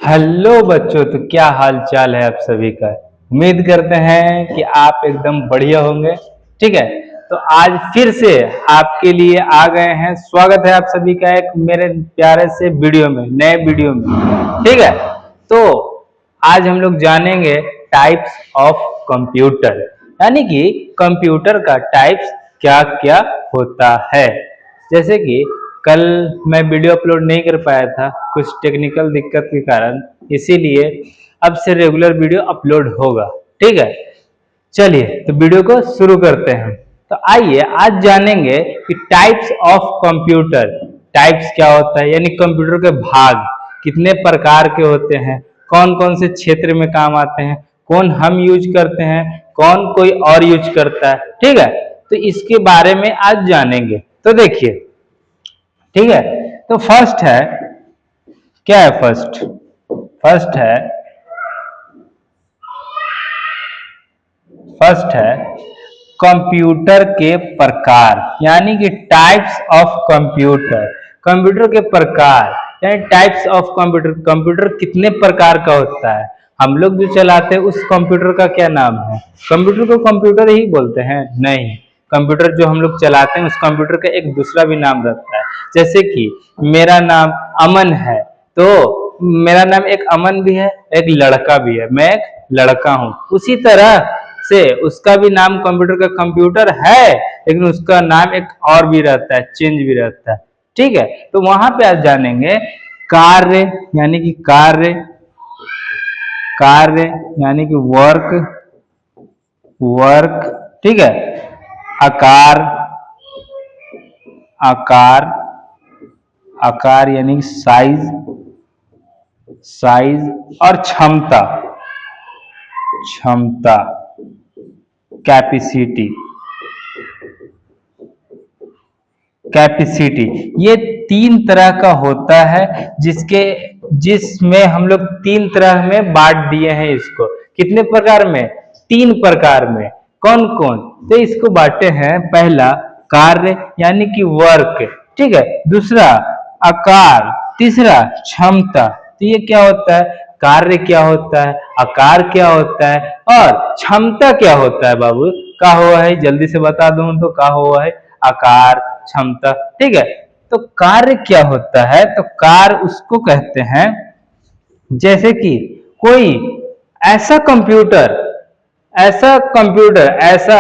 Hello बच्चों, तो क्या हाल चाल है आप सभी का। उम्मीद करते हैं कि आप एकदम बढ़िया होंगे। ठीक है, तो आज फिर से आपके लिए आ गए हैं। स्वागत है आप सभी का एक मेरे प्यारे से वीडियो में, नए वीडियो में। ठीक है, तो आज हम लोग जानेंगे टाइप्स ऑफ कंप्यूटर, यानी कि कंप्यूटर का टाइप्स क्या क्या होता है। जैसे कि कल मैं वीडियो अपलोड नहीं कर पाया था कुछ टेक्निकल दिक्कत के कारण, इसीलिए अब से रेगुलर वीडियो अपलोड होगा। ठीक है, चलिए तो वीडियो को शुरू करते हैं। तो आइए आज जानेंगे कि टाइप्स ऑफ कंप्यूटर, टाइप्स क्या होता है, यानी कंप्यूटर के भाग कितने प्रकार के होते हैं, कौन कौन से क्षेत्र में काम आते हैं, कौन हम यूज करते हैं, कौन कोई और यूज करता है। ठीक है, तो इसके बारे में आज जानेंगे। तो देखिए, ठीक है, तो फर्स्ट है, क्या है फर्स्ट? फर्स्ट है कंप्यूटर के प्रकार, यानी कि टाइप्स ऑफ कंप्यूटर। कंप्यूटर के प्रकार यानी टाइप्स ऑफ कंप्यूटर। कंप्यूटर कितने प्रकार का होता है, हम लोग जो चलाते हैं उस कंप्यूटर का क्या नाम है? कंप्यूटर को कंप्यूटर ही बोलते हैं? नहीं, कंप्यूटर जो हम लोग चलाते हैं उस कंप्यूटर का एक दूसरा भी नाम रहता है। जैसे कि मेरा नाम अमन है, तो मेरा नाम एक अमन भी है, एक लड़का भी है, मैं एक लड़का हूँ। उसी तरह से उसका भी नाम कंप्यूटर का कंप्यूटर है, लेकिन उसका नाम एक और भी रहता है, चेंज भी रहता है। ठीक है, तो वहां पे आज जानेंगे कार्य, यानी कि कार्य यानी कि वर्क। ठीक है, आकार, आकार यानी कि साइज और क्षमता, कैपेसिटी। ये तीन तरह का होता है, जिसमें हम लोग तीन तरह में बांट दिए हैं इसको। कितने प्रकार में? तीन प्रकार में। कौन कौन? तो इसको बांटे हैं, पहला कार्य यानी कि वर्क, ठीक है, दूसरा आकार, तीसरा क्षमता। तो ये क्या होता है? कार्य क्या होता है, आकार क्या होता है और क्षमता क्या होता है? बाबू का हुआ है, जल्दी से बता दूं तो का हुआ है? आकार, क्षमता। ठीक है, तो कार्य क्या होता है? तो कार्य उसको कहते हैं, जैसे कि कोई ऐसा कंप्यूटर ऐसा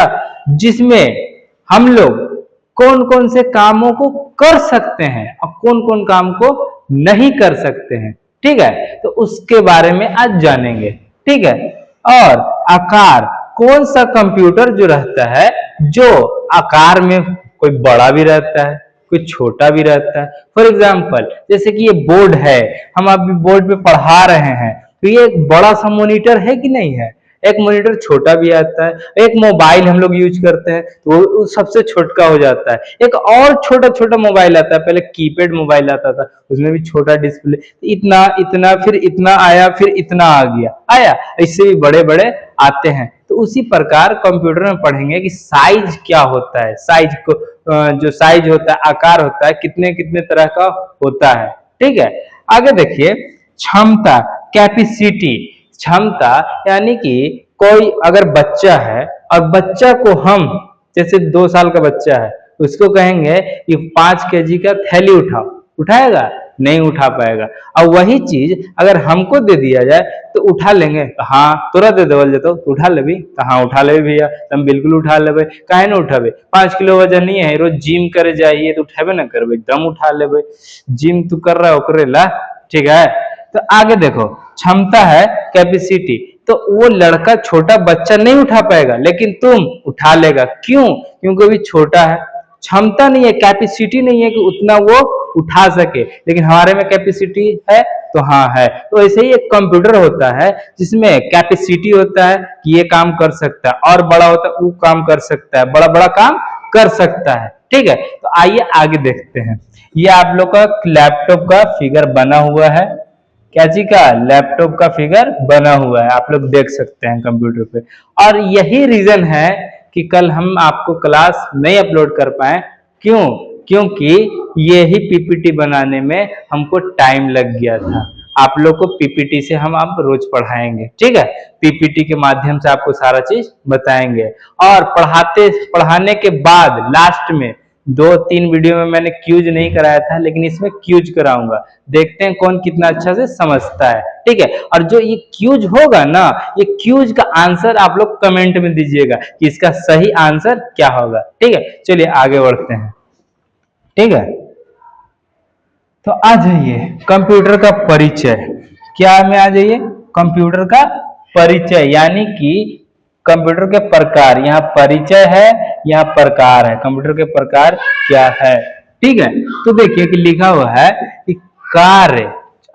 जिसमें हम लोग कौन कौन से कामों को कर सकते हैं और कौन कौन काम को नहीं कर सकते हैं। ठीक है, तो उसके बारे में आज जानेंगे। ठीक है, और आकार, कौन सा कंप्यूटर जो रहता है जो आकार में कोई बड़ा भी रहता है, कोई छोटा भी रहता है। फॉर एग्जाम्पल, जैसे कि ये बोर्ड है, हम अभी बोर्ड पे पढ़ा रहे हैं, तो ये एक बड़ा सा मॉनिटर है कि नहीं है? एक मॉनिटर छोटा भी आता है। एक मोबाइल हम लोग यूज करते हैं तो वो सबसे छोटा हो जाता है। एक और छोटा छोटा मोबाइल आता है, पहले कीपैड मोबाइल आता था, उसमें भी छोटा डिस्प्ले, इतना इतना, फिर इतना आया, फिर इतना आ गया, इससे भी बड़े बड़े आते हैं। तो उसी प्रकार कंप्यूटर में पढ़ेंगे कि साइज क्या होता है, साइज को, जो साइज होता है, आकार होता है, कितने कितने तरह का होता है। ठीक है, आगे देखिए, क्षमता, कैपेसिटी। क्षमता यानी कि कोई अगर बच्चा है और बच्चा को हम, जैसे 2 साल का बच्चा है, उसको कहेंगे कि 5 केजी का थैली उठाओ, उठाएगा? नहीं उठा पाएगा। और वही चीज अगर हमको दे दिया जाए तो उठा लेंगे? हाँ, तोरा दे देवल जतो, उठा लेबी? हाँ उठा ले भैया, तुम बिल्कुल उठा लेबे। काहे ना उठाबे? 5 किलो वजन नहीं है, रोज जिम करे जाइए तो उठाबे ना करबे, एकदम उठा लेबे। जिम तू कर रहा है ओकरे ला। ठीक है, तो आगे देखो, क्षमता है कैपेसिटी, तो वो लड़का, छोटा बच्चा नहीं उठा पाएगा, लेकिन तुम उठा लेगा। क्यों? क्योंकि भी छोटा है। क्षमता नहीं है, कैपेसिटी नहीं है कि उतना वो उठा सके, लेकिन हमारे में कैपेसिटी है, तो हाँ है। तो ऐसे ही एक कंप्यूटर होता है जिसमें कैपेसिटी होता है कि ये काम कर सकता है, और बड़ा होता है वो काम कर सकता है, बड़ा बड़ा काम कर सकता है। ठीक है, तो आइए आगे देखते हैं। ये आप लोग का लैपटॉप का फिगर बना हुआ है, क्या जी का? लैपटॉप का फिगर बना हुआ है, आप लोग देख सकते हैं कंप्यूटर पे। और यही रीजन है कि कल हम आपको क्लास नहीं अपलोड कर पाए। क्यों? क्योंकि ये ही पीपीटी बनाने में हमको टाइम लग गया था। आप लोग को पीपीटी से हम आप रोज पढ़ाएंगे, ठीक है। पीपीटी के माध्यम से आपको सारा चीज बताएंगे और पढ़ाने के बाद लास्ट में 2-3 वीडियो में मैंने क्यूज नहीं कराया था, लेकिन इसमें क्यूज कराऊंगा। देखते हैं कौन कितना अच्छा से समझता है, ठीक है। और जो ये क्यूज होगा ना, ये क्यूज का आंसर आप लोग कमेंट में दीजिएगा कि इसका सही आंसर क्या होगा, ठीक है। चलिए आगे बढ़ते हैं, ठीक है। तो आ जाइए कंप्यूटर का परिचय, क्या में आ जाइए कंप्यूटर का परिचय, यानी कि कंप्यूटर के प्रकार। यहाँ परिचय है, यहाँ प्रकार है, कंप्यूटर के प्रकार क्या है, ठीक है। तो देखिए कि लिखा हुआ है कि कार्य,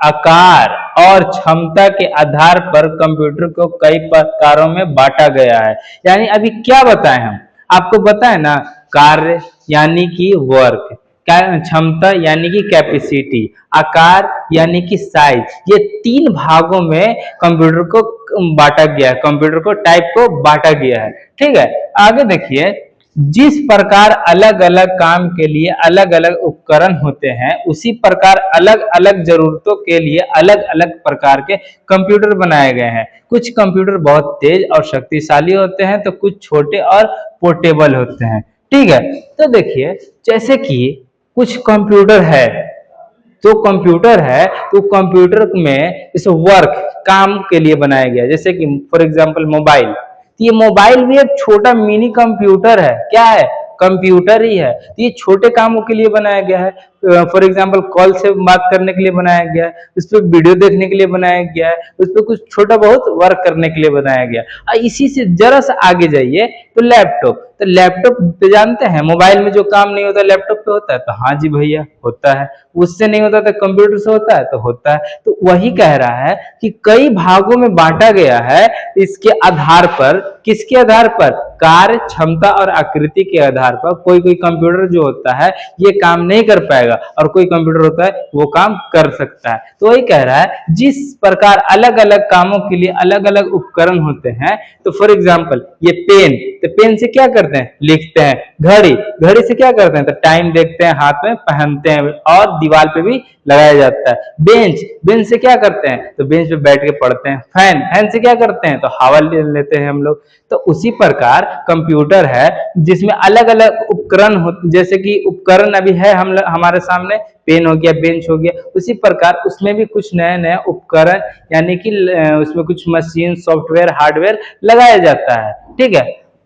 आकार और क्षमता के आधार पर कंप्यूटर को कई प्रकारों में बांटा गया है। यानी अभी क्या बताएं हम आपको, बताएं ना, कार्य यानी कि वर्क, क्षमता यानी कि कैपेसिटी, आकार यानी कि साइज, ये 3 भागों में कंप्यूटर को बांटा गया है, कंप्यूटर को टाइप को बांटा गया है, ठीक है। आगे देखिए, जिस प्रकार अलग अलग काम के लिए अलग अलग उपकरण होते हैं, उसी प्रकार अलग अलग जरूरतों के लिए अलग अलग प्रकार के कंप्यूटर बनाए गए हैं। कुछ कंप्यूटर बहुत तेज और शक्तिशाली होते हैं, तो कुछ छोटे और पोर्टेबल होते हैं, ठीक है। तो देखिए जैसे कि कुछ कंप्यूटर है, तो कंप्यूटर है तो कंप्यूटर में इस वर्क काम के लिए बनाया गया, जैसे कि फॉर एग्जांपल मोबाइल, तो ये मोबाइल भी एक छोटा मिनी कंप्यूटर है, क्या है, कंप्यूटर ही है। तो ये छोटे कामों के लिए बनाया गया है, फॉर एग्जांपल कॉल से बात करने के लिए बनाया गया है, उस पर वीडियो देखने के लिए बनाया गया है, उस पर कुछ छोटा बहुत वर्क करने के लिए बनाया गया है। इसी से जरा सा आगे जाइए तो लैपटॉप, तो लैपटॉप पे जानते हैं मोबाइल में जो काम नहीं होता लैपटॉप पे होता है, तो हाँ जी भैया होता है, उससे नहीं होता तो कंप्यूटर से होता है, तो होता है। तो वही कह रहा है कि कई भागों में बांटा गया है, इसके आधार पर, किसके आधार पर, कार्य, क्षमता और आकृति के आधार पर। कोई कोई कंप्यूटर जो होता है ये काम नहीं कर पाएगा और कोई कंप्यूटर होता है वो काम कर सकता है। तो वही कह रहा है जिस प्रकार अलग अलग कामों के लिए अलग अलग उपकरण होते हैं, तो फॉर एग्जांपल ये पेन, तो पेन से क्या करते हैं, लिखते हैं। घड़ी, घड़ी से क्या करते हैं, तो टाइम देखते हैं, हाथ में पहनते हैं और दीवार पे भी लगाया जाता है। बेंच, बेंच से क्या करते हैं, तो बेंच पे बैठ के पढ़ते हैं। फैन, फैन से क्या करते हैं, तो हवा लेते हैं हम लोग। तो उसी प्रकार कंप्यूटर है जिसमें अलग अलग उपकरण होते, जैसे कि उपकरण अभी है हम हमारे सामने, पेन हो गया, बेंच हो गया, उसी प्रकार उसमें भी कुछ नए नए उपकरण, यानी कि उसमें कुछ मशीन, सॉफ्टवेयर, हार्डवेयर लगाया जाता है, ठीक है।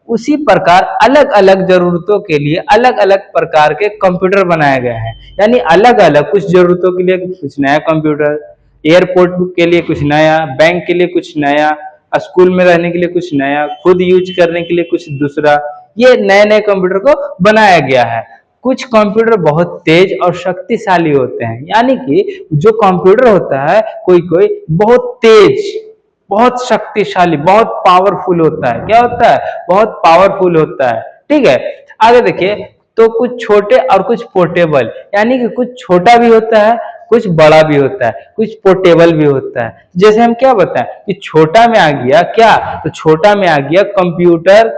उसी प्रकार अलग अलग जरूरतों के लिए अलग अलग प्रकार के कंप्यूटर बनाए गए हैं, यानी अलग अलग कुछ जरूरतों के लिए कुछ नया कंप्यूटर, एयरपोर्ट के लिए कुछ नया, बैंक के लिए कुछ नया, स्कूल में रहने के लिए कुछ नया, खुद यूज करने के लिए कुछ दूसरा, ये नए नए कंप्यूटर को बनाया गया है। कुछ कंप्यूटर बहुत तेज और शक्तिशाली होते हैं, यानी कि जो कंप्यूटर होता है कोई कोई बहुत तेज, बहुत शक्तिशाली, बहुत पावरफुल होता है। क्या होता है, बहुत पावरफुल होता है, ठीक है। आगे देखिए, तो कुछ छोटे और कुछ पोर्टेबल, यानी कि कुछ छोटा भी होता है, कुछ बड़ा भी होता है, कुछ पोर्टेबल भी होता है। जैसे हम क्या बताएं कि छोटा में आ गया क्या, तो छोटा में आ गया कंप्यूटर,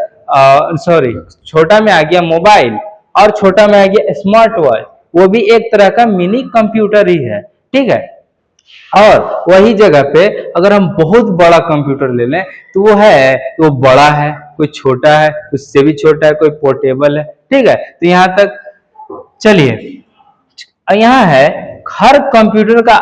सॉरी, छोटा में आ गया मोबाइल, और छोटा में आ गया स्मार्ट वॉच, वो भी एक तरह का मिनी कंप्यूटर ही है, ठीक है। और वही जगह पे अगर हम बहुत बड़ा कंप्यूटर ले लें तो वो है, वो बड़ा है, कोई छोटा है, उससे भी छोटा है, कोई पोर्टेबल है, ठीक है। तो यहाँ तक चलिए, यहाँ है हर कंप्यूटर का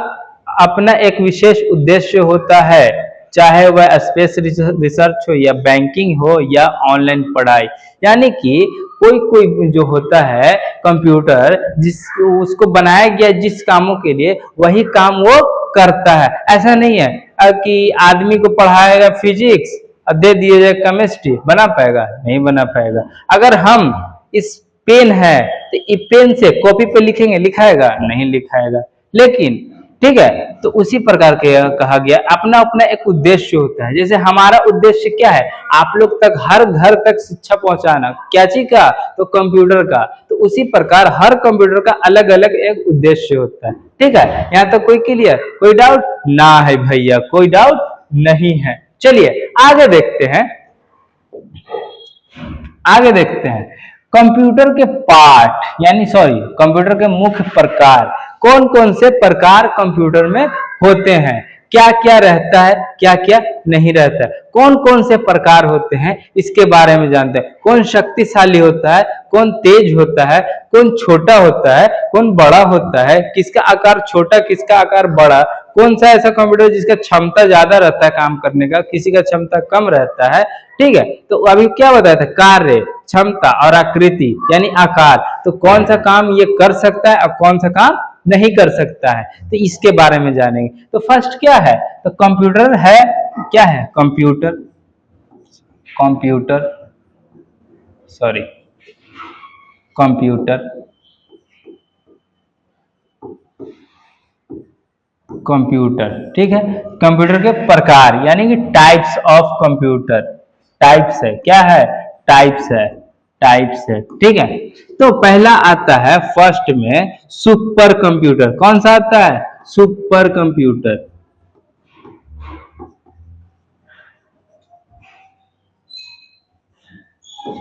अपना एक विशेष उद्देश्य होता है, चाहे वह स्पेस रिसर्च हो या बैंकिंग हो या ऑनलाइन पढ़ाई। यानी कि कोई कोई जो होता है कंप्यूटर, जिस उसको बनाया गया जिस कामों के लिए, वही काम वो करता है। ऐसा नहीं है कि आदमी को पढ़ाएगा फिजिक्स और दे दिए जाए केमिस्ट्री, बना पाएगा, नहीं बना पाएगा। अगर हम इस पेन है तो ये पेन से कॉपी पे लिखेंगे, लिखाएगा, नहीं लिखाएगा। लेकिन ठीक है, तो उसी प्रकार के कहा गया अपना अपना एक उद्देश्य होता है। जैसे हमारा उद्देश्य क्या है, आप लोग तक, हर घर तक शिक्षा पहुंचाना, क्या चीज का, तो कंप्यूटर का। तो उसी प्रकार हर कंप्यूटर का अलग अलग एक उद्देश्य होता है, ठीक है। यहाँ तक कोई क्लियर, कोई डाउट ना है भैया, कोई डाउट नहीं है। चलिए आगे देखते हैं, आगे देखते हैं कंप्यूटर के पार्ट, यानी सॉरी कंप्यूटर के मुख्य प्रकार, कौन कौन से प्रकार कंप्यूटर में होते हैं, क्या क्या रहता है, क्या क्या नहीं रहता है, कौन कौन से प्रकार होते हैं, इसके बारे में जानते हैं। कौन शक्तिशाली होता है, कौन तेज होता है, कौन छोटा होता है, कौन बड़ा होता है, किसका आकार छोटा, किसका आकार बड़ा, कौन सा ऐसा कंप्यूटर जिसका क्षमता ज्यादा रहता है काम करने का, किसी का क्षमता कम रहता है। ठीक है, तो अभी क्या बताया था, कार्य, क्षमता और आकृति यानी आकार, तो कौन सा काम ये कर सकता है और कौन सा काम नहीं कर सकता है, तो इसके बारे में जानेंगे। तो फर्स्ट क्या है, तो कंप्यूटर है, क्या है, computer, computer sorry computer, computer, ठीक है। कंप्यूटर के प्रकार यानी कि टाइप्स ऑफ कंप्यूटर, टाइप्स है, क्या है, टाइप्स है, टाइप्स है, ठीक है। तो पहला आता है फर्स्ट में सुपर कंप्यूटर, कौन सा आता है, सुपर कंप्यूटर,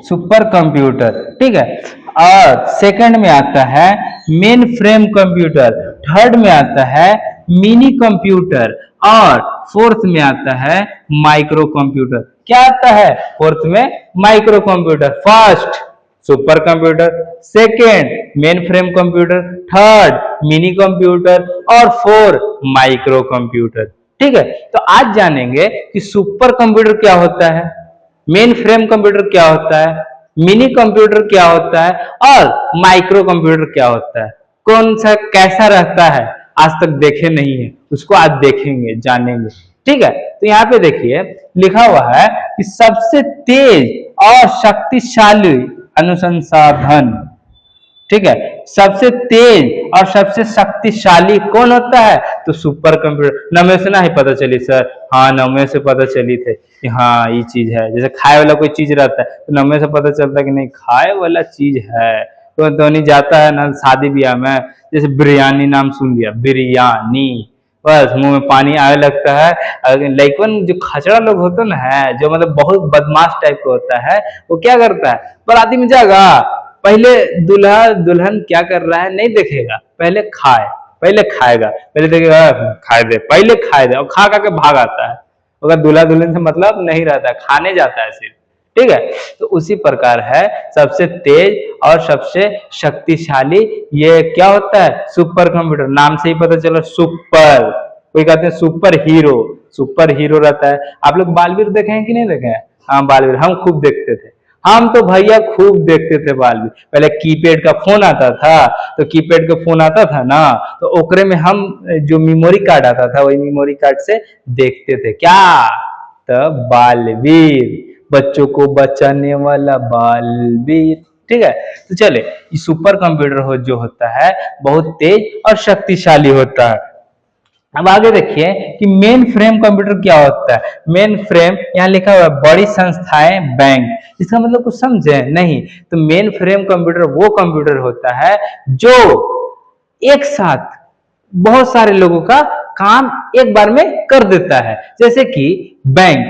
सुपर कंप्यूटर, ठीक है। और सेकंड में आता है मेन फ्रेम कंप्यूटर, थर्ड में आता है मिनी कंप्यूटर और फोर्थ में आता है माइक्रो कंप्यूटर। क्या आता है फोर्थ में, micro computer. First super computer, second main frame computer, third mini computer और फोर्थ माइक्रो कंप्यूटर, ठीक है। तो आज जानेंगे कि सुपर कंप्यूटर क्या होता है, मेन फ्रेम कंप्यूटर क्या होता है, मिनी कंप्यूटर क्या होता है और माइक्रो कंप्यूटर क्या होता है, कौन सा कैसा रहता है, आज तक देखे नहीं है, उसको आज देखेंगे, जानेंगे, ठीक है। तो यहाँ पे देखिए लिखा हुआ है कि सबसे तेज और शक्तिशाली अनुसंधान, ठीक है, सबसे तेज और सबसे शक्तिशाली कौन होता है, तो सुपर कंप्यूटर। नमे से ना ही पता चली सर, हाँ नमे से पता चली थे कि हाँ ये चीज है, जैसे खाए वाला कोई चीज रहता है तो नमे से पता चलता है कि नहीं खाए वाला चीज है। तो नहीं जाता है ना शादी ब्याह में, जैसे बिरयानी नाम सुन लिया, बिरयानी, बस मुंह में पानी आने लगता है। लेकिन जो खचड़ा लोग होते ना है, जो मतलब बहुत बदमाश टाइप का होता है, वो क्या करता है, बाराती में जाएगा, पहले दूल्हा दुल्हन क्या कर रहा है नहीं देखेगा, पहले पहले खाएगा, पहले देखेगा खाए दे, पहले खाए दे, और खा के भाग आता है। अगर दूल्हा दुल्हन से मतलब नहीं रहता, खाने जाता है सिर्फ, ठीक है। तो उसी प्रकार है सबसे तेज और सबसे शक्तिशाली ये क्या होता है, सुपर कंप्यूटर। नाम से ही पता चला सुपर, कोई कहते हैं सुपर हीरो, सुपर हीरो रहता है। आप लोग बालवीर देखे हैं कि नहीं देखे हैं, हाँ बालवीर हम खूब देखते थे, हम तो भैया खूब देखते थे बालवीर। पहले कीपैड का फोन आता था, तो कीपैड का फोन आता था ना, तो ओकरे में हम जो मेमोरी कार्ड आता था वही मेमोरी कार्ड से देखते थे, क्या, तो बालवीर, बच्चों को बचाने वाला बालवीर, ठीक है। तो चले, सुपर कंप्यूटर जो होता है बहुत तेज और शक्तिशाली होता है। अब आगे देखिए कि मेन फ्रेम कंप्यूटर क्या होता है। मेन फ्रेम यहाँ लिखा हुआ है बड़ी संस्थाएं, बैंक, इसका मतलब कुछ समझे नहीं, तो मेन फ्रेम कंप्यूटर वो कंप्यूटर होता है जो एक साथ बहुत सारे लोगों का काम एक बार में कर देता है। जैसे कि बैंक,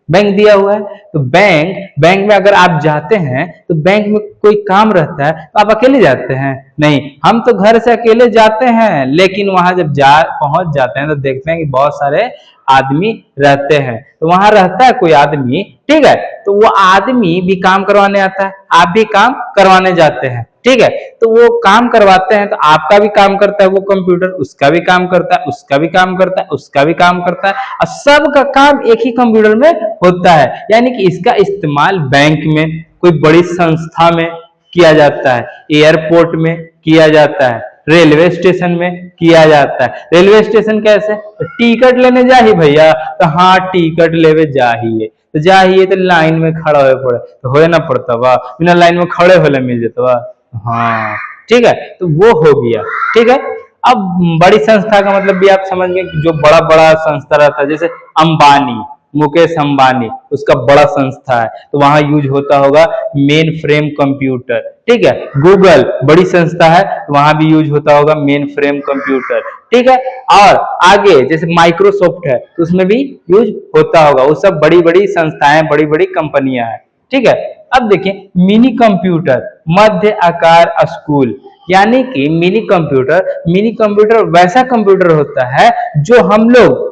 बैंक दिया हुआ है, तो बैंक में अगर आप जाते हैं तो बैंक में कोई काम रहता है तो आप अकेले जाते हैं, नहीं, हम तो घर से अकेले जाते हैं, लेकिन वहां जब पहुंच जाते हैं तो देखते हैं कि बहुत सारे आदमी रहते हैं, तो वहां रहता है कोई आदमी, ठीक है, तो वो आदमी भी काम करवाने आता है, आप भी काम करवाने जाते हैं, ठीक है। तो वो काम करवाते हैं तो आपका भी काम करता है वो कंप्यूटर, उसका भी काम करता है, उसका भी काम करता है, उसका भी काम करता है, और सबका काम एक ही कंप्यूटर में होता है। यानी कि इसका इस्तेमाल बैंक में, कोई बड़ी संस्था में किया जाता है, एयरपोर्ट में किया जाता है, रेलवे स्टेशन में किया जाता है। रेलवे स्टेशन कैसे, टिकट लेने जा ही भैया, तो हाँ टिकट लेवे जाहिए, तो जाहिए तो लाइन में खड़ा हो पड़े, तो होए ना पड़ता बा, बिना लाइन में खड़े होले मिल जाता बा, हाँ ठीक है, तो वो हो गया, ठीक है। अब बड़ी संस्था का मतलब भी आप समझ गए, जो बड़ा बड़ा संस्था रहता है, जैसे अंबानी, मुकेश अंबानी, उसका बड़ा संस्था है, तो वहां यूज होता होगा मेन फ्रेम कंप्यूटर, ठीक है। गूगल बड़ी संस्था है, तो वहां भी यूज होता होगा मेन फ्रेम कंप्यूटर, ठीक है। और आगे जैसे माइक्रोसॉफ्ट है, तो उसमें भी यूज होता होगा, वो सब बड़ी बड़ी संस्थाएं, बड़ी बड़ी कंपनियां हैं, ठीक है। अब देखिए मिनी कंप्यूटर, मध्य आकार स्कूल, यानी कि मिनी कंप्यूटर वैसा कंप्यूटर होता है जो हम लोग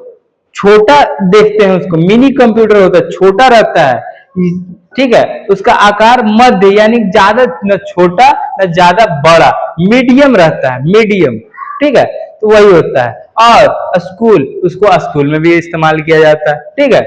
छोटा देखते हैं, उसको मिनी कंप्यूटर होता है, छोटा रहता है, ठीक है। उसका आकार मध्य यानी ज्यादा न छोटा न ज्यादा बड़ा, मीडियम रहता है, मीडियम, ठीक है। तो वही होता है। और उसको स्कूल में भी इस्तेमाल किया जाता है, ठीक है।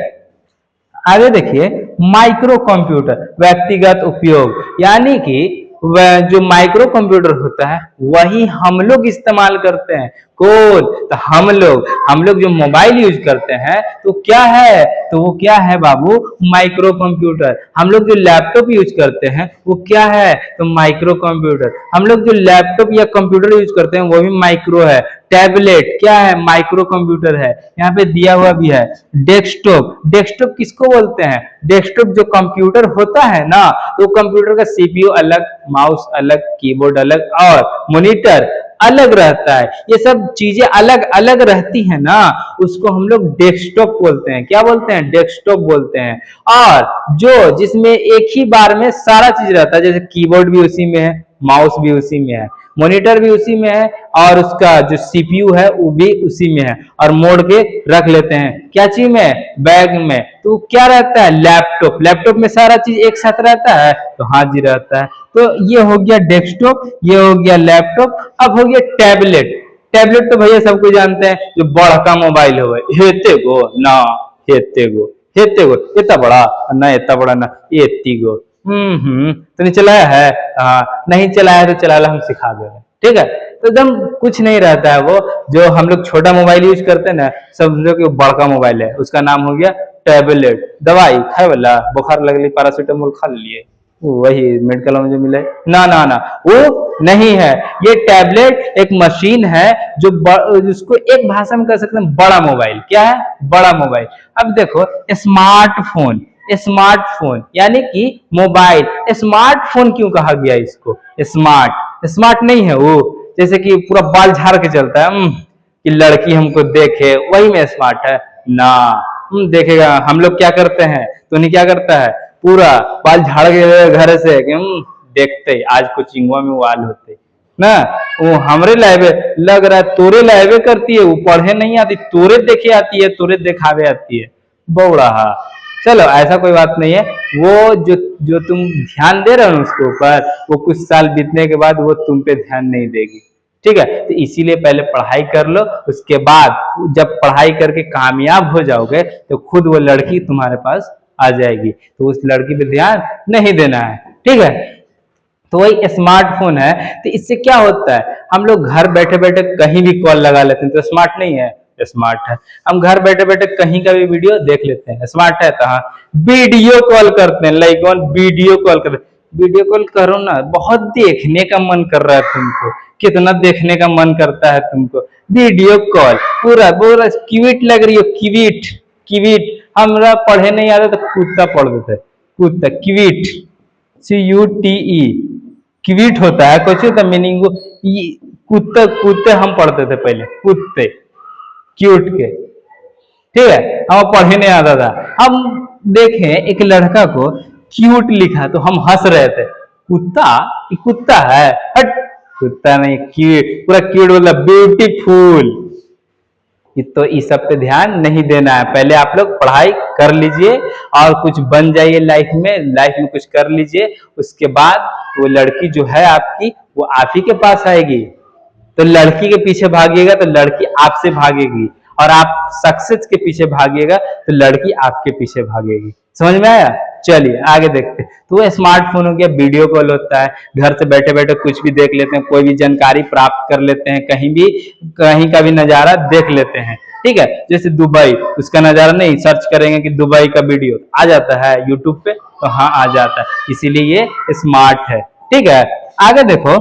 आगे देखिए, माइक्रो कंप्यूटर व्यक्तिगत उपयोग, यानी कि वह जो माइक्रो कंप्यूटर होता है वही हम लोग इस्तेमाल करते हैं। कौन? तो हम लोग जो मोबाइल यूज करते हैं तो क्या है, तो वो क्या है बाबू, माइक्रो कंप्यूटर। हम लोग जो लैपटॉप यूज करते हैं वो क्या है, तो माइक्रो कंप्यूटर। हम लोग जो लैपटॉप या कंप्यूटर यूज करते हैं वो भी माइक्रो है। टैबलेट क्या है, माइक्रो कंप्यूटर है। यहाँ पे दिया हुआ भी है डेस्कटॉप किसको बोलते हैं, डेस्कटॉप जो कंप्यूटर होता है ना, तो कंप्यूटर का सीपीयू अलग, माउस अलग, कीबोर्ड अलग और मॉनिटर अलग रहता है। ये सब चीजें अलग अलग रहती है ना, उसको हम लोग डेस्कटॉप बोलते हैं। क्या बोलते हैं, डेस्कटॉप बोलते हैं। और जो जिसमें एक ही बार में सारा चीज रहता है, जैसे कीबोर्ड भी उसी में है, माउस भी उसी में है, मॉनिटर भी उसी में है और उसका जो सीपीयू है वो भी उसी में है, और मोड़ के रख लेते हैं क्या चीज में, बैग में। तो क्या रहता है, लैपटॉप में सारा चीज एक साथ रहता है, तो हाँ जी रहता है। तो ये हो गया डेस्कटॉप, ये हो गया लैपटॉप। अब हो गया टैबलेट तो भैया सबको जानते हैं, जो बड़ा का मोबाइल हो, हेते गो ना, इतना बड़ा ना, इतना बड़ा ना, इतनी गो। तूने चलाया है? हाँ, नहीं चलाया तो चला ला, हम सिखा दे रहे, ठीक है। तो एकदम कुछ नहीं रहता है। वो जो हम लोग छोटा मोबाइल यूज करते हैं ना, समझो कि वो बड़का मोबाइल है, उसका नाम हो गया टैबलेट। दवाई खाए वाला, बुखार लगली पैरासीटामोल खा लिए, वही मेडिकल में जो मिले ना ना ना, वो नहीं है। ये टैबलेट एक मशीन है जो जिसको एक भाषा में कह सकते हैं बड़ा मोबाइल। क्या है, बड़ा मोबाइल। अब देखो, स्मार्टफोन यानी कि मोबाइल। स्मार्टफोन क्यों कहा गया इसको, स्मार्ट नहीं है वो, जैसे कि पूरा बाल झाड़ के चलता है, कि लड़की हमको देखे वही में स्मार्ट है ना। देखेगा, हम लोग क्या करते हैं, तो नहीं क्या करता है, पूरा बाल झाड़ के घर से कि देखते आज कोचिंग में वाल होते ना, वो हमरे लाइवे लग रहा है, तोरे लाइवे करती है, वो पढ़े नहीं आती, तोरे देखे आती है, तोरे दिखावे आती है, बौड़ा। चलो ऐसा कोई बात नहीं है। वो जो तुम ध्यान दे रहे हो उसके ऊपर, वो कुछ साल बीतने के बाद वो तुम पे ध्यान नहीं देगी, ठीक है। तो इसीलिए पहले पढ़ाई कर लो, उसके बाद जब पढ़ाई करके कामयाब हो जाओगे तो खुद वो लड़की तुम्हारे पास आ जाएगी, तो उस लड़की पे ध्यान नहीं देना है, ठीक है। तो वही स्मार्टफोन है। तो इससे क्या होता है, हम लोग घर बैठे बैठे कहीं भी कॉल लगा लेते हैं, तो स्मार्ट नहीं है, स्मार्ट है। हम घर बैठे बैठे कहीं का भी वीडियो देख लेते हैं, स्मार्ट है। तो हाँ, वीडियो कॉल करते हैं, लाइक वीडियो कॉल करते, वीडियो कॉल करो ना, बहुत देखने का मन कर रहा है तुमको, कितना देखने का मन करता है तुमको, वीडियो कॉल पूरा पूरा क्यूट लग रही हो, क्यूट। हमरा पढ़े नहीं आता तो कुत्ता पढ़ देते, कुत्ता, क्यूट, CUTE, क्यूट होता है, कुछ होता मीनिंग, कुत्ते हम पढ़ते थे पहले, कुत्ते क्यूट के, ठीक है। हम पढ़े नहीं आता था, हम देखें एक लड़का को क्यूट लिखा तो हम हंस रहे थे, कुत्ता है, हट, कुत्ता नहीं, क्यूट, पूरा क्यूट मतलब ब्यूटीफुल। तो इस सब पे ध्यान नहीं देना है, पहले आप लोग पढ़ाई कर लीजिए और कुछ बन जाइए लाइफ में कुछ कर लीजिए, उसके बाद वो लड़की जो है आपकी, वो आप ही के पास आएगी। तो लड़की के पीछे भागिएगा तो लड़की आपसे भागेगी, और आप सक्सेस के पीछे भागिएगा तो लड़की आपके पीछे भागेगी। समझ में आया? चलिए आगे देखते हैं। तो वो स्मार्टफोन हो गया, वीडियो कॉल होता है, घर से बैठे बैठे कुछ भी देख लेते हैं, कोई भी जानकारी प्राप्त कर लेते हैं, कहीं का भी नजारा देख लेते हैं, ठीक है। जैसे दुबई, उसका नजारा नहीं सर्च करेंगे कि दुबई का वीडियो आ जाता है यूट्यूब पे, तो हाँ आ जाता है, इसीलिए ये स्मार्ट है, ठीक है। आगे देखो,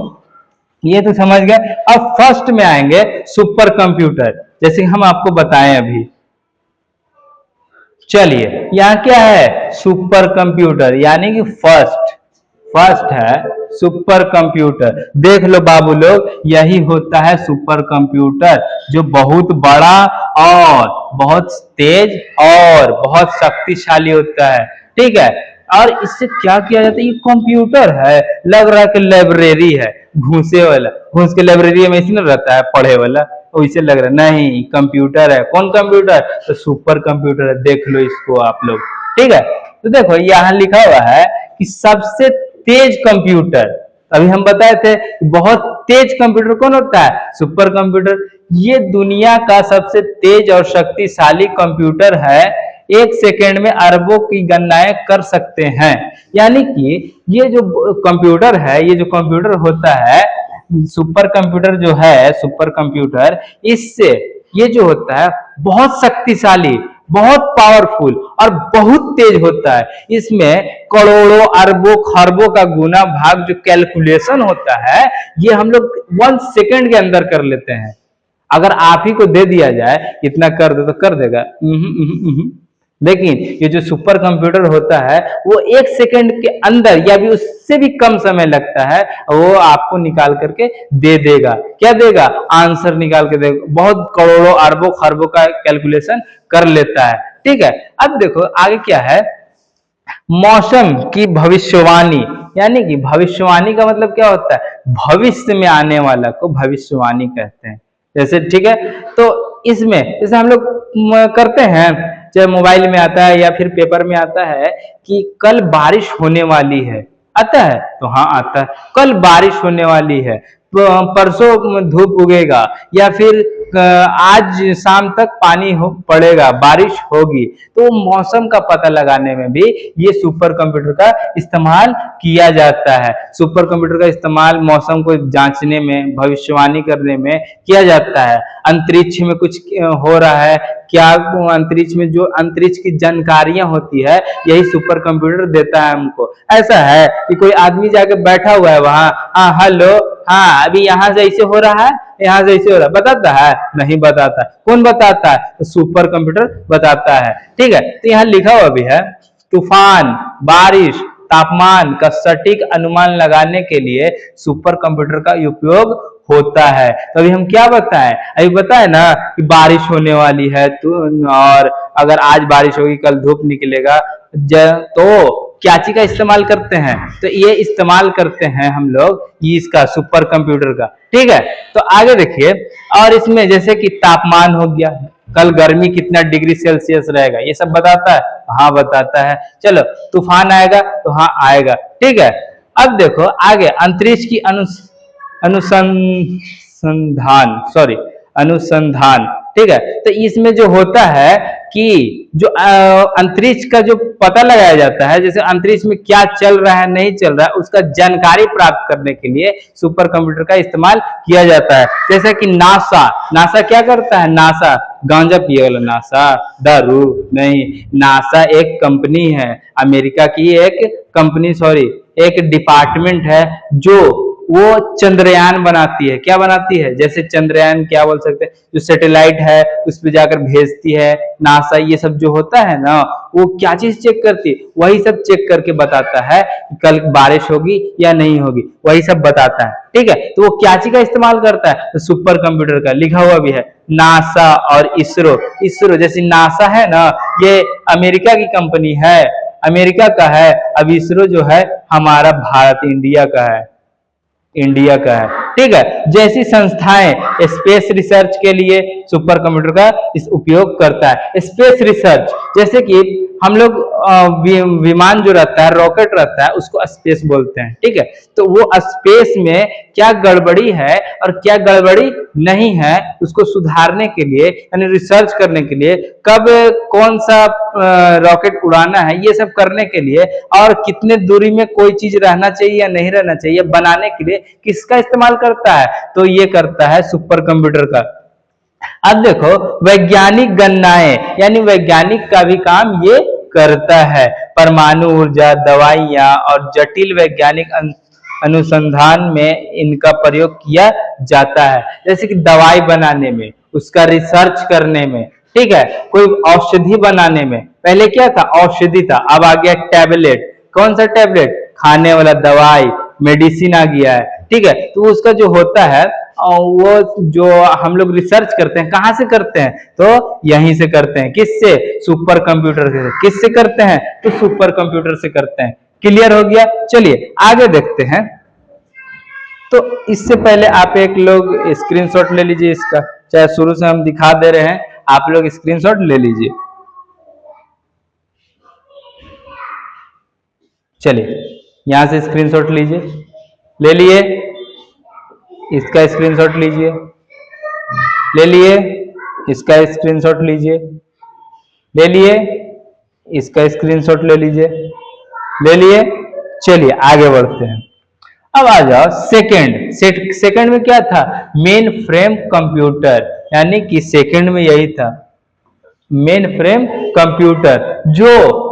ये तो समझ गए। अब फर्स्ट में आएंगे सुपर कंप्यूटर, जैसे हम आपको बताएं अभी। चलिए, यहाँ क्या है, सुपर कंप्यूटर, यानी कि फर्स्ट है सुपर कंप्यूटर। देख लो बाबू लोग, यही होता है सुपर कंप्यूटर, जो बहुत बड़ा और बहुत तेज और बहुत शक्तिशाली होता है, ठीक है। और इससे क्या किया जाता है, ये कंप्यूटर है, लग रहा है कि लाइब्रेरी है, घूसे वाला, घूस के लाइब्रेरी में इसी ना रहता है पढ़े वाला, वैसे लग रहा है, नहीं कंप्यूटर है। कौन कंप्यूटर? तो सुपर कंप्यूटर है, देख लो इसको आप लोग, ठीक है। तो देखो यहाँ लिखा हुआ है कि सबसे तेज कंप्यूटर, अभी हम बताए थे बहुत तेज कंप्यूटर कौन होता है? Super computer. ये दुनिया का सबसे तेज और शक्तिशाली कंप्यूटर है, 1 सेकेंड में अरबों की गणनाएं कर सकते हैं। यानी कि ये जो कंप्यूटर है, ये जो कंप्यूटर होता है, सुपर कंप्यूटर जो है, सुपर कंप्यूटर, इससे ये जो होता है बहुत शक्तिशाली, बहुत पावरफुल और बहुत तेज होता है। इसमें करोड़ों अरबों खरबों का गुना भाग जो कैलकुलेशन होता है, ये हम लोग 1 सेकेंड के अंदर कर लेते हैं। अगर आप ही को दे दिया जाए इतना कर दो तो कर देगा? लेकिन ये जो सुपर कंप्यूटर होता है वो 1 सेकेंड के अंदर या भी उससे भी कम समय लगता है, वो आपको निकाल करके दे देगा। क्या देगा? आंसर निकाल के देगा। बहुत करोड़ों अरबों खरबों का कैलकुलेशन कर लेता है, ठीक है। अब देखो आगे क्या है, मौसम की भविष्यवाणी, यानी कि भविष्यवाणी का मतलब क्या होता है? भविष्य में आने वाला को भविष्यवाणी कहते हैं। जैसे ठीक है, तो इसमें जैसे हम लोग करते हैं, चाहे मोबाइल में आता है या फिर पेपर में आता है कि कल बारिश होने वाली है, आता है? तो हाँ आता है, कल बारिश होने वाली है, परसों धूप उगेगा, या फिर आज शाम तक पानी पड़ेगा, बारिश होगी। तो मौसम का पता लगाने में भी ये सुपर कंप्यूटर का इस्तेमाल किया जाता है। सुपर कंप्यूटर का इस्तेमाल मौसम को जांचने में, भविष्यवाणी करने में किया जाता है। अंतरिक्ष में कुछ हो रहा है क्या, अंतरिक्ष में जो अंतरिक्ष की जानकारियां होती है, यही सुपर कंप्यूटर देता है हमको। ऐसा है कि कोई आदमी जाके बैठा हुआ है वहां, हाँ हेलो, हाँ अभी यहाँ से ऐसे हो रहा है, यहाँ से ऐसे हो रहा है, बताता है? नहीं बताता। कौन बताता है? तो सुपर कंप्यूटर बताता है, ठीक है। तो यहाँ लिखा हुआ भी है, तूफान, बारिश, तापमान का सटीक अनुमान लगाने के लिए सुपर कंप्यूटर का उपयोग होता है। तो अभी हम क्या बताएं? अभी बताए ना कि बारिश होने वाली है, और अगर आज बारिश होगी कल धूप निकलेगा, तो क्या चीज का इस्तेमाल करते हैं? तो ये इस्तेमाल करते हैं हम लोग इसका, सुपर कंप्यूटर का, ठीक है। तो आगे देखिए, और इसमें जैसे कि तापमान हो गया, कल गर्मी कितना डिग्री सेल्सियस रहेगा, ये सब बताता है? हाँ बताता है। चलो तूफान आएगा तो हाँ आएगा, ठीक है। अब देखो आगे, अंतरिक्ष की अनुसंधान, ठीक है। तो इसमें जो होता है कि जो अंतरिक्ष का जो पता लगाया जाता है, जैसे अंतरिक्ष में क्या चल रहा है नहीं चल रहा है, उसका जानकारी प्राप्त करने के लिए सुपर कंप्यूटर का इस्तेमाल किया जाता है। जैसे कि नासा क्या करता है? नासा गांजा पिए वाला नासा, दारू नहीं, नासा एक कंपनी है, अमेरिका की एक कंपनी, एक डिपार्टमेंट है जो वो चंद्रयान बनाती है। क्या बनाती है? जैसे चंद्रयान क्या बोल सकते हैं, जो सैटेलाइट है उस पर जाकर भेजती है नासा, ये सब जो होता है ना, वो क्या चीज चेक करती है? वही सब चेक करके बताता है कि कल बारिश होगी या नहीं होगी, वही सब बताता है, ठीक है। तो वो क्या चीज का इस्तेमाल करता है? तो सुपर कंप्यूटर का। लिखा हुआ भी है नासा और इसरो जैसे नासा है ना, ये अमेरिका की कंपनी है, अमेरिका का है। अब इसरो जो है हमारा भारत, इंडिया का है, ठीक है। जैसी संस्थाएं स्पेस रिसर्च के लिए सुपर कंप्यूटर का इस उपयोग करता है। स्पेस रिसर्च जैसे कि हम लोग विमान जो रहता है, रॉकेट रहता है, उसको स्पेस बोलते हैं, ठीक है। तो वो स्पेस में क्या गड़बड़ी है और क्या गड़बड़ी नहीं है, उसको सुधारने के लिए, यानी रिसर्च करने के लिए, कब कौन सा रॉकेट उड़ाना है, ये सब करने के लिए, और कितने दूरी में कोई चीज रहना चाहिए या नहीं रहना चाहिए, बनाने के लिए किसका इस्तेमाल करता है? तो ये करता है सुपर कंप्यूटर का। अब देखो वैज्ञानिक गणनाएं, यानी वैज्ञानिक का भी काम ये करता है। परमाणु ऊर्जा, दवाइयां और जटिल वैज्ञानिक अनुसंधान में इनका प्रयोग किया जाता है। जैसे कि दवाई बनाने में, उसका रिसर्च करने में, ठीक है। कोई औषधि बनाने में, पहले क्या था? औषधि था, अब आ गया टैबलेट। कौन सा टैबलेट? खाने वाला दवाई, मेडिसिन आ गया है, ठीक है। तो उसका जो होता है वो जो हम लोग रिसर्च करते हैं कहाँ से करते हैं, तो यहीं से करते हैं। किससे? सुपर कंप्यूटर से। किससे करते हैं? तो सुपर कंप्यूटर से करते हैं। क्लियर हो गया? चलिए आगे देखते हैं। तो इससे पहले आप एक लोग स्क्रीनशॉट ले लीजिए इसका, चाहे शुरू से हम दिखा दे रहे हैं, आप लोग स्क्रीनशॉट ले लीजिए। चलिए यहां से स्क्रीनशॉट लीजिए, ले लिए, इसका स्क्रीनशॉट लीजिए, ले लिए, इसका स्क्रीनशॉट लीजिए, ले लिए, इसका स्क्रीनशॉट ले लीजिए, ले लिए। चलिए आगे बढ़ते हैं। अब आ जाओ सेकंड। सेकंड में क्या था? मेन फ्रेम कंप्यूटर, यानी कि सेकंड में यही था, मेन फ्रेम कंप्यूटर, जो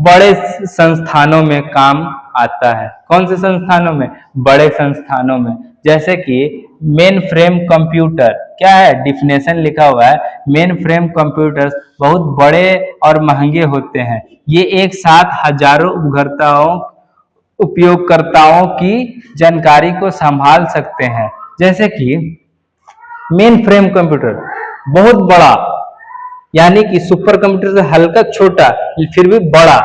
बड़े संस्थानों में काम आता है। कौन से संस्थानों में? बड़े संस्थानों में। जैसे कि मेन फ्रेम कंप्यूटर क्या है? डिफिनेशन लिखा हुआ है, मेन फ्रेम कंप्यूटर्स बहुत बड़े और महंगे होते हैं। ये एक साथ हजारों उपयोगकर्ताओं की जानकारी को संभाल सकते हैं। जैसे कि मेन फ्रेम कंप्यूटर बहुत बड़ा, यानी कि सुपर कंप्यूटर से हल्का छोटा फिर भी बड़ा।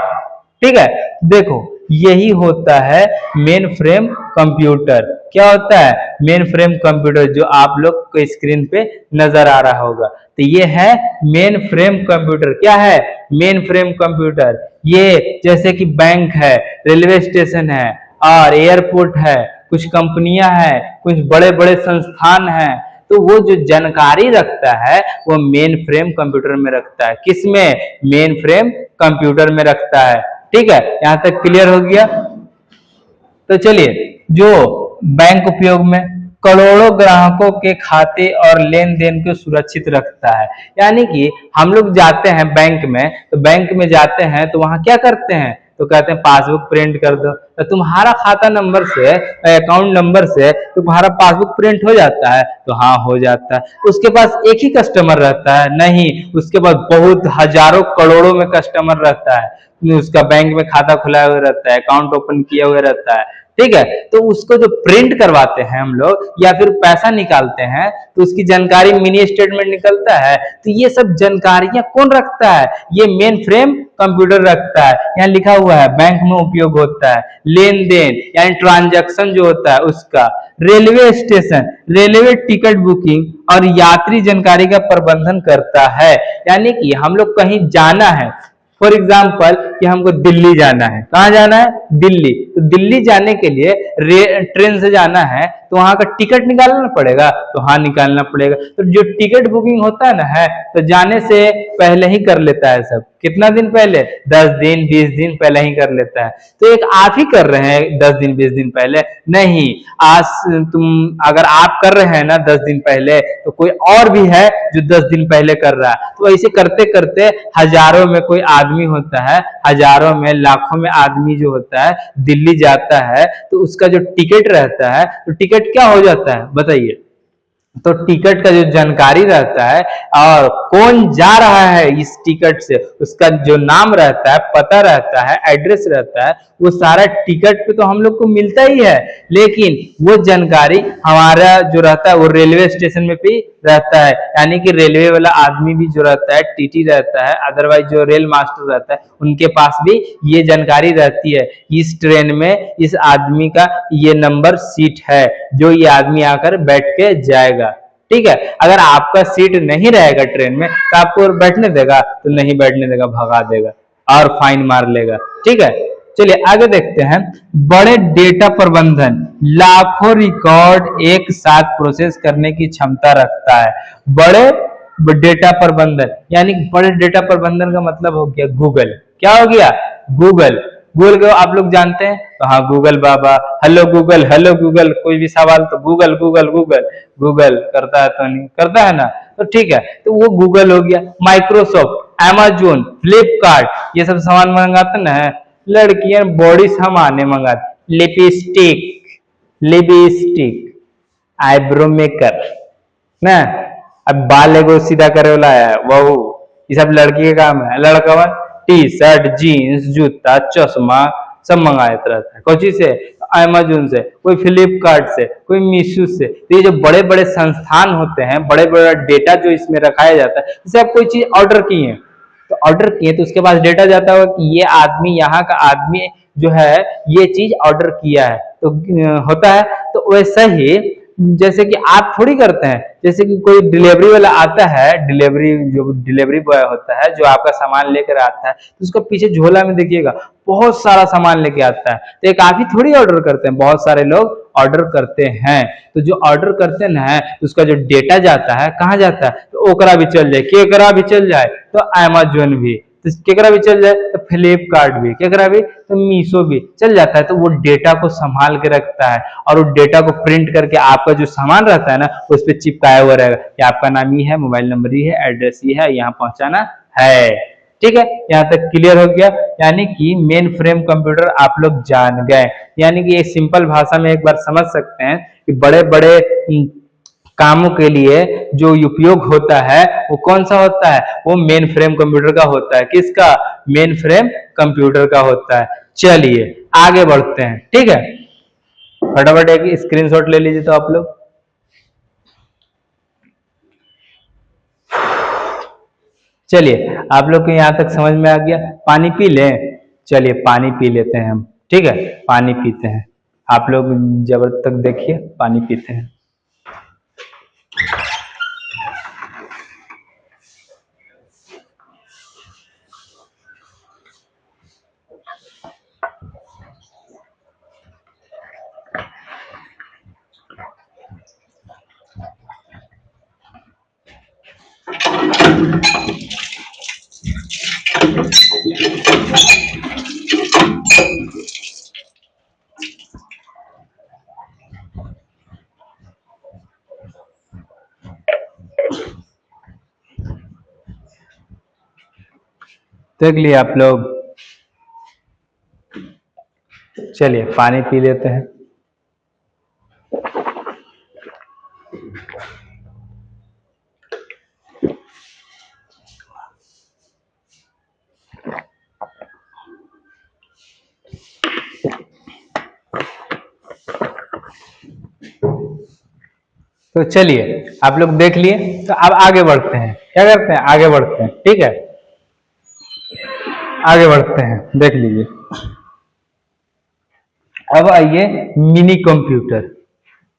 ठीक है, देखो यही होता है मेन फ्रेम कंप्यूटर। क्या होता है? मेन फ्रेम कंप्यूटर, जो आप लोग को स्क्रीन पे नजर आ रहा होगा। तो ये है मेन फ्रेम कंप्यूटर। क्या है? Main frame computer. ये जैसे कि बैंक है, रेलवे स्टेशन है और एयरपोर्ट है, कुछ कंपनियां हैं, कुछ बड़े बड़े संस्थान हैं, तो वो जो जानकारी रखता है वो मेन फ्रेम कंप्यूटर में रखता है। किसमें? मेन फ्रेम कंप्यूटर में रखता है। ठीक है, यहां तक क्लियर हो गया? तो चलिए, जो बैंक उपयोग में करोड़ों ग्राहकों के खाते और लेन देन को सुरक्षित रखता है। यानी कि हम लोग जाते हैं बैंक में, तो बैंक में जाते हैं तो वहां क्या करते हैं? तो कहते हैं पासबुक प्रिंट कर दो। तो तुम्हारा खाता नंबर से, अकाउंट नंबर से तुम्हारा पासबुक प्रिंट हो जाता है? तो हाँ, हो जाता है। उसके पास एक ही कस्टमर रहता है? नहीं, उसके पास बहुत हजारों करोड़ों में कस्टमर रहता है। उसका बैंक में खाता खुला हुआ रहता है, अकाउंट ओपन किया हुआ रहता है। ठीक है, तो उसको जो प्रिंट करवाते हैं हम लोग या फिर पैसा निकालते हैं, तो उसकी जानकारी मिनी स्टेटमेंट निकलता है। तो ये सब जानकारियां कौन रखता है? ये मेन फ्रेम कंप्यूटर रखता है। यहाँ लिखा हुआ है बैंक में उपयोग होता है। लेन देन यानी ट्रांजैक्शन जो होता है उसका। Railway station, railway ticket booking और यात्री जानकारी का प्रबंधन करता है। यानी कि हम लोग कहीं जाना है, फॉर एग्जाम्पल कि हमको दिल्ली जाना है। कहाँ जाना है? दिल्ली। तो दिल्ली जाने के लिए ट्रेन से जाना है, तो वहां का टिकट निकालना पड़ेगा? तो हाँ, निकालना पड़ेगा। तो जो टिकट बुकिंग होता है ना, तो जाने से पहले ही कर लेता है सब। कितना दिन पहले? 10 दिन 20 दिन पहले ही कर लेता है। तो एक आप ही कर रहे हैं 10 दिन 20 दिन पहले? नहीं, आज तुम अगर आप कर रहे हैं ना 10 दिन पहले, तो कोई और भी है जो 10 दिन पहले कर रहा है। तो ऐसे करते करते हजारों में कोई आदमी होता है, हजारों में लाखों में आदमी जो होता है दिल्ली जाता है, तो उसका जो टिकट रहता है, तो टिकट क्या हो जाता है बताइए? तो टिकट का जो जानकारी रहता है और कौन जा रहा है इस टिकट से, उसका जो नाम रहता है, पता रहता है, एड्रेस रहता है, वो सारा टिकट पे तो हम लोग को मिलता ही है। लेकिन वो जानकारी हमारा जो रहता है वो रेलवे स्टेशन में भी रहता है। यानी कि रेलवे वाला आदमी भी जो रहता है, टीटी रहता है, अदरवाइज जो रेल मास्टर रहता है, उनके पास भी ये जानकारी रहती है। इस ट्रेन में इस आदमी का ये नंबर सीट है, जो ये आदमी आकर बैठ के जाएगा। ठीक है, अगर आपका सीट नहीं रहेगा ट्रेन में, तो आपको बैठने देगा? तो नहीं बैठने देगा, भगा देगा और फाइन मार लेगा। ठीक है, चलिए आगे देखते हैं। बड़े डेटा प्रबंधन, लाखों रिकॉर्ड एक साथ प्रोसेस करने की क्षमता रखता है। बड़े डेटा प्रबंधन, यानी बड़े डेटा प्रबंधन का मतलब हो गया गूगल। क्या हो गया? गूगल। गूगल को आप लोग जानते हैं? तो हाँ, गूगल बाबा, हेलो गूगल, हेलो गूगल, कोई भी सवाल तो गूगल गूगल गूगल। गूगल करता है तो नहीं करता है ना? तो ठीक है, तो वो गूगल हो गया। माइक्रोसॉफ्ट, अमेजोन, फ्लिपकार्ट, ये सब सामान मंगाते ना है लड़कियां, बॉडी सामान मंगाती, लिपस्टिक, आईब्रो मेकर ना, अब बाल एगो सीधा करे वाला है वह, ये सब लड़की के काम है। लड़का टी शर्ट, जीन्स, जूता, चश्मा सब मंगाते रहता है। कोची से? अमेजोन से, कोई फ्लिपकार्ट से, कोई मीशो से। तो ये जो बड़े बड़े संस्थान होते हैं, बड़े बड़े डेटा जो इसमें रखाया जाता है, जैसे आप कोई चीज ऑर्डर किए तो ऑर्डर किए तो उसके पास डेटा जाता होगा कि ये आदमी, यहाँ का आदमी जो है ये चीज ऑर्डर किया है, तो होता है। तो वैसा ही जैसे कि आप थोड़ी करते हैं, जैसे कि कोई डिलीवरी वाला आता है, जो डिलीवरी बॉय होता है जो आपका सामान लेकर आता है, तो उसका पीछे झोला में देखिएगा बहुत सारा सामान लेके आता है। तो एक आप ही थोड़ी ऑर्डर करते हैं, बहुत सारे लोग ऑर्डर करते हैं। तो जो ऑर्डर करते हैं ना, उसका जो डेटा जाता है कहाँ जाता है, तो ओकरा भी चल जाए, केकरा भी चल जाए, तो अमेजोन भी, तो केकरा भी चल जाए, तो फ्लिपकार्ट भी, केकरा भी, तो मीशो भी चल जाता है। तो वो डेटा को संभाल के रखता है और वो डेटा को प्रिंट करके आपका जो सामान रहता है ना, उस पर चिपकाया हुआ रहेगा कि आपका नाम ये है, मोबाइल नंबर ये है, एड्रेस ये है, यहाँ पहुंचाना है। ठीक है, यहाँ तक क्लियर हो गया। यानी कि मेन फ्रेम कंप्यूटर आप लोग जान गए। यानी कि एक सिंपल भाषा में एक बार समझ सकते हैं कि बड़े बड़े कामों के लिए जो उपयोग होता है वो कौन सा होता है, वो मेन फ्रेम कंप्यूटर का होता है। किसका? मेन फ्रेम कंप्यूटर का होता है। चलिए आगे बढ़ते हैं। ठीक है, फटाफट एक स्क्रीनशॉट ले लीजिए तो आप लोग। चलिए, आप लोग को यहाँ तक समझ में आ गया। पानी पी लें? चलिए पानी पी लेते हैं हम। ठीक है, पानी पीते हैं। आप लोग जब तक देखिए, पानी पीते हैं। देख लिए आप लोग। चलिए पानी पी लेते हैं। तो चलिए आप लोग देख लिए, तो अब आगे बढ़ते हैं। क्या करते हैं? आगे बढ़ते हैं। ठीक है, आगे बढ़ते हैं। देख लीजिए, अब आइए मिनी कंप्यूटर।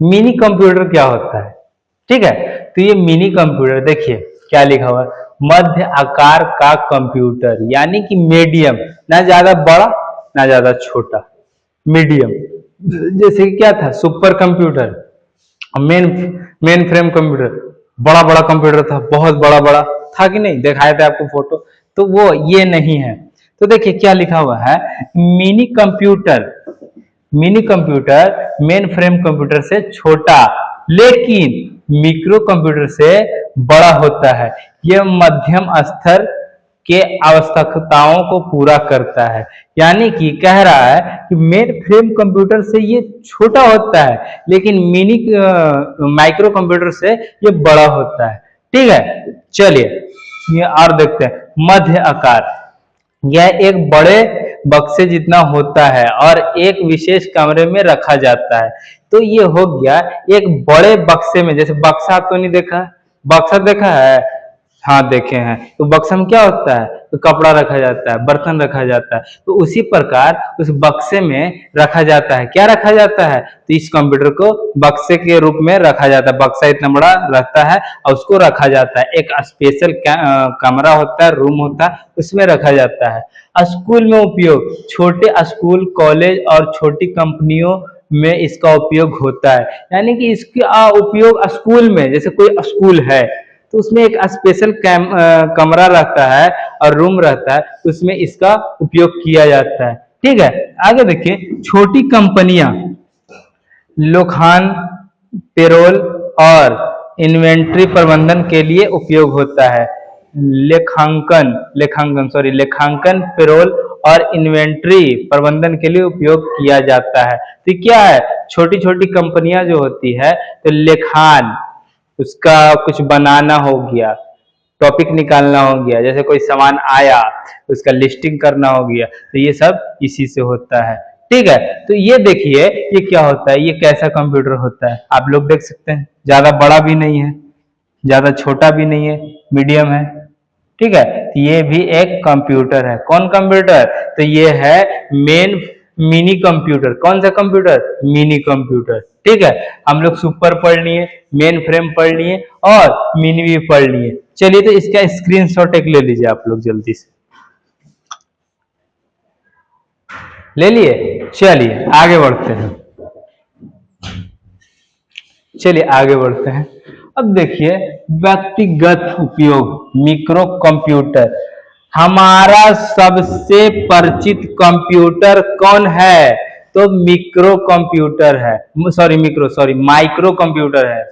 मिनी कंप्यूटर क्या होता है? ठीक है, तो ये मिनी कंप्यूटर देखिए क्या लिखा हुआ है, मध्य आकार का कंप्यूटर, यानी कि मीडियम, ना ज्यादा बड़ा ना ज्यादा छोटा, मीडियम। जैसे कि क्या था, super computer, main frame computer, बड़ा बड़ा कंप्यूटर था, बहुत बड़ा बड़ा था कि नहीं, दिखाए थे आपको फोटो। तो वो ये नहीं है। तो देखिए क्या लिखा हुआ है, mini computer. Mini computer main frame computer से छोटा लेकिन मिक्रो कंप्यूटर से बड़ा होता है। यह मध्यम स्तर के आवश्यकताओं को पूरा करता है। यानी कि कह रहा है कि मेन फ्रेम कंप्यूटर से ये छोटा होता है, लेकिन मिनी माइक्रो कंप्यूटर से ये बड़ा होता है। ठीक है, चलिए ये और देखते हैं। मध्य आकार, यह एक बड़े बक्से जितना होता है और एक विशेष कमरे में रखा जाता है। तो ये हो गया एक बड़े बक्से में। जैसे बक्सा तो नहीं देखा, बक्सा देखा है? हाँ देखे हैं। तो बक्सा में क्या होता है, तो कपड़ा रखा जाता है, बर्तन रखा जाता है। तो उसी प्रकार उस बक्से में रखा जाता है। क्या रखा जाता है? तो इस कंप्यूटर को बक्से के रूप में रखा जाता है। बक्सा इतना बड़ा रहता है और उसको रखा जाता है। एक स्पेशल कमरा होता है, रूम होता है, उसमें रखा जाता है। स्कूल में उपयोग, छोटे स्कूल, कॉलेज और छोटी कंपनियों में इसका उपयोग होता है। यानी कि इसका उपयोग स्कूल में, जैसे कोई स्कूल है तो उसमें एक स्पेशल कमरा रहता है और रूम रहता है, उसमें इसका उपयोग किया जाता है। ठीक है, आगे देखिए। छोटी कंपनियां लेखान, पेरोल और इन्वेंट्री प्रबंधन के लिए उपयोग होता है। लेखांकन, पेरोल और इन्वेंट्री प्रबंधन के लिए उपयोग किया जाता है। तो क्या है, छोटी छोटी कंपनियां जो होती है, तो लेखान, उसका कुछ बनाना हो गया, टॉपिक निकालना हो गया, जैसे कोई सामान आया उसका लिस्टिंग करना हो गया, तो ये सब इसी से होता है। ठीक है। तो ये देखिए ये क्या होता है, ये कैसा कंप्यूटर होता है, आप लोग देख सकते हैं, ज्यादा बड़ा भी नहीं है, ज्यादा छोटा भी नहीं है, मीडियम है। ठीक है, तो ये भी एक कंप्यूटर है। कौन कंप्यूटर? तो ये है मिनी कंप्यूटर। कौन सा कंप्यूटर? Mini computer. ठीक है, हम लोग सुपर पढ़ लिए, मेन फ्रेम पढ़ लिए और मिनी भी पढ़ लिए। चलिए तो इसका स्क्रीनशॉट एक ले लीजिए आप लोग जल्दी से, ले लिए। चलिए आगे बढ़ते हैं, चलिए आगे बढ़ते हैं। अब देखिए व्यक्तिगत उपयोग मिक्रो कंप्यूटर। हमारा सबसे परिचित कंप्यूटर कौन है? तो मिक्रो कंप्यूटर है, सॉरी माइक्रो कंप्यूटर है।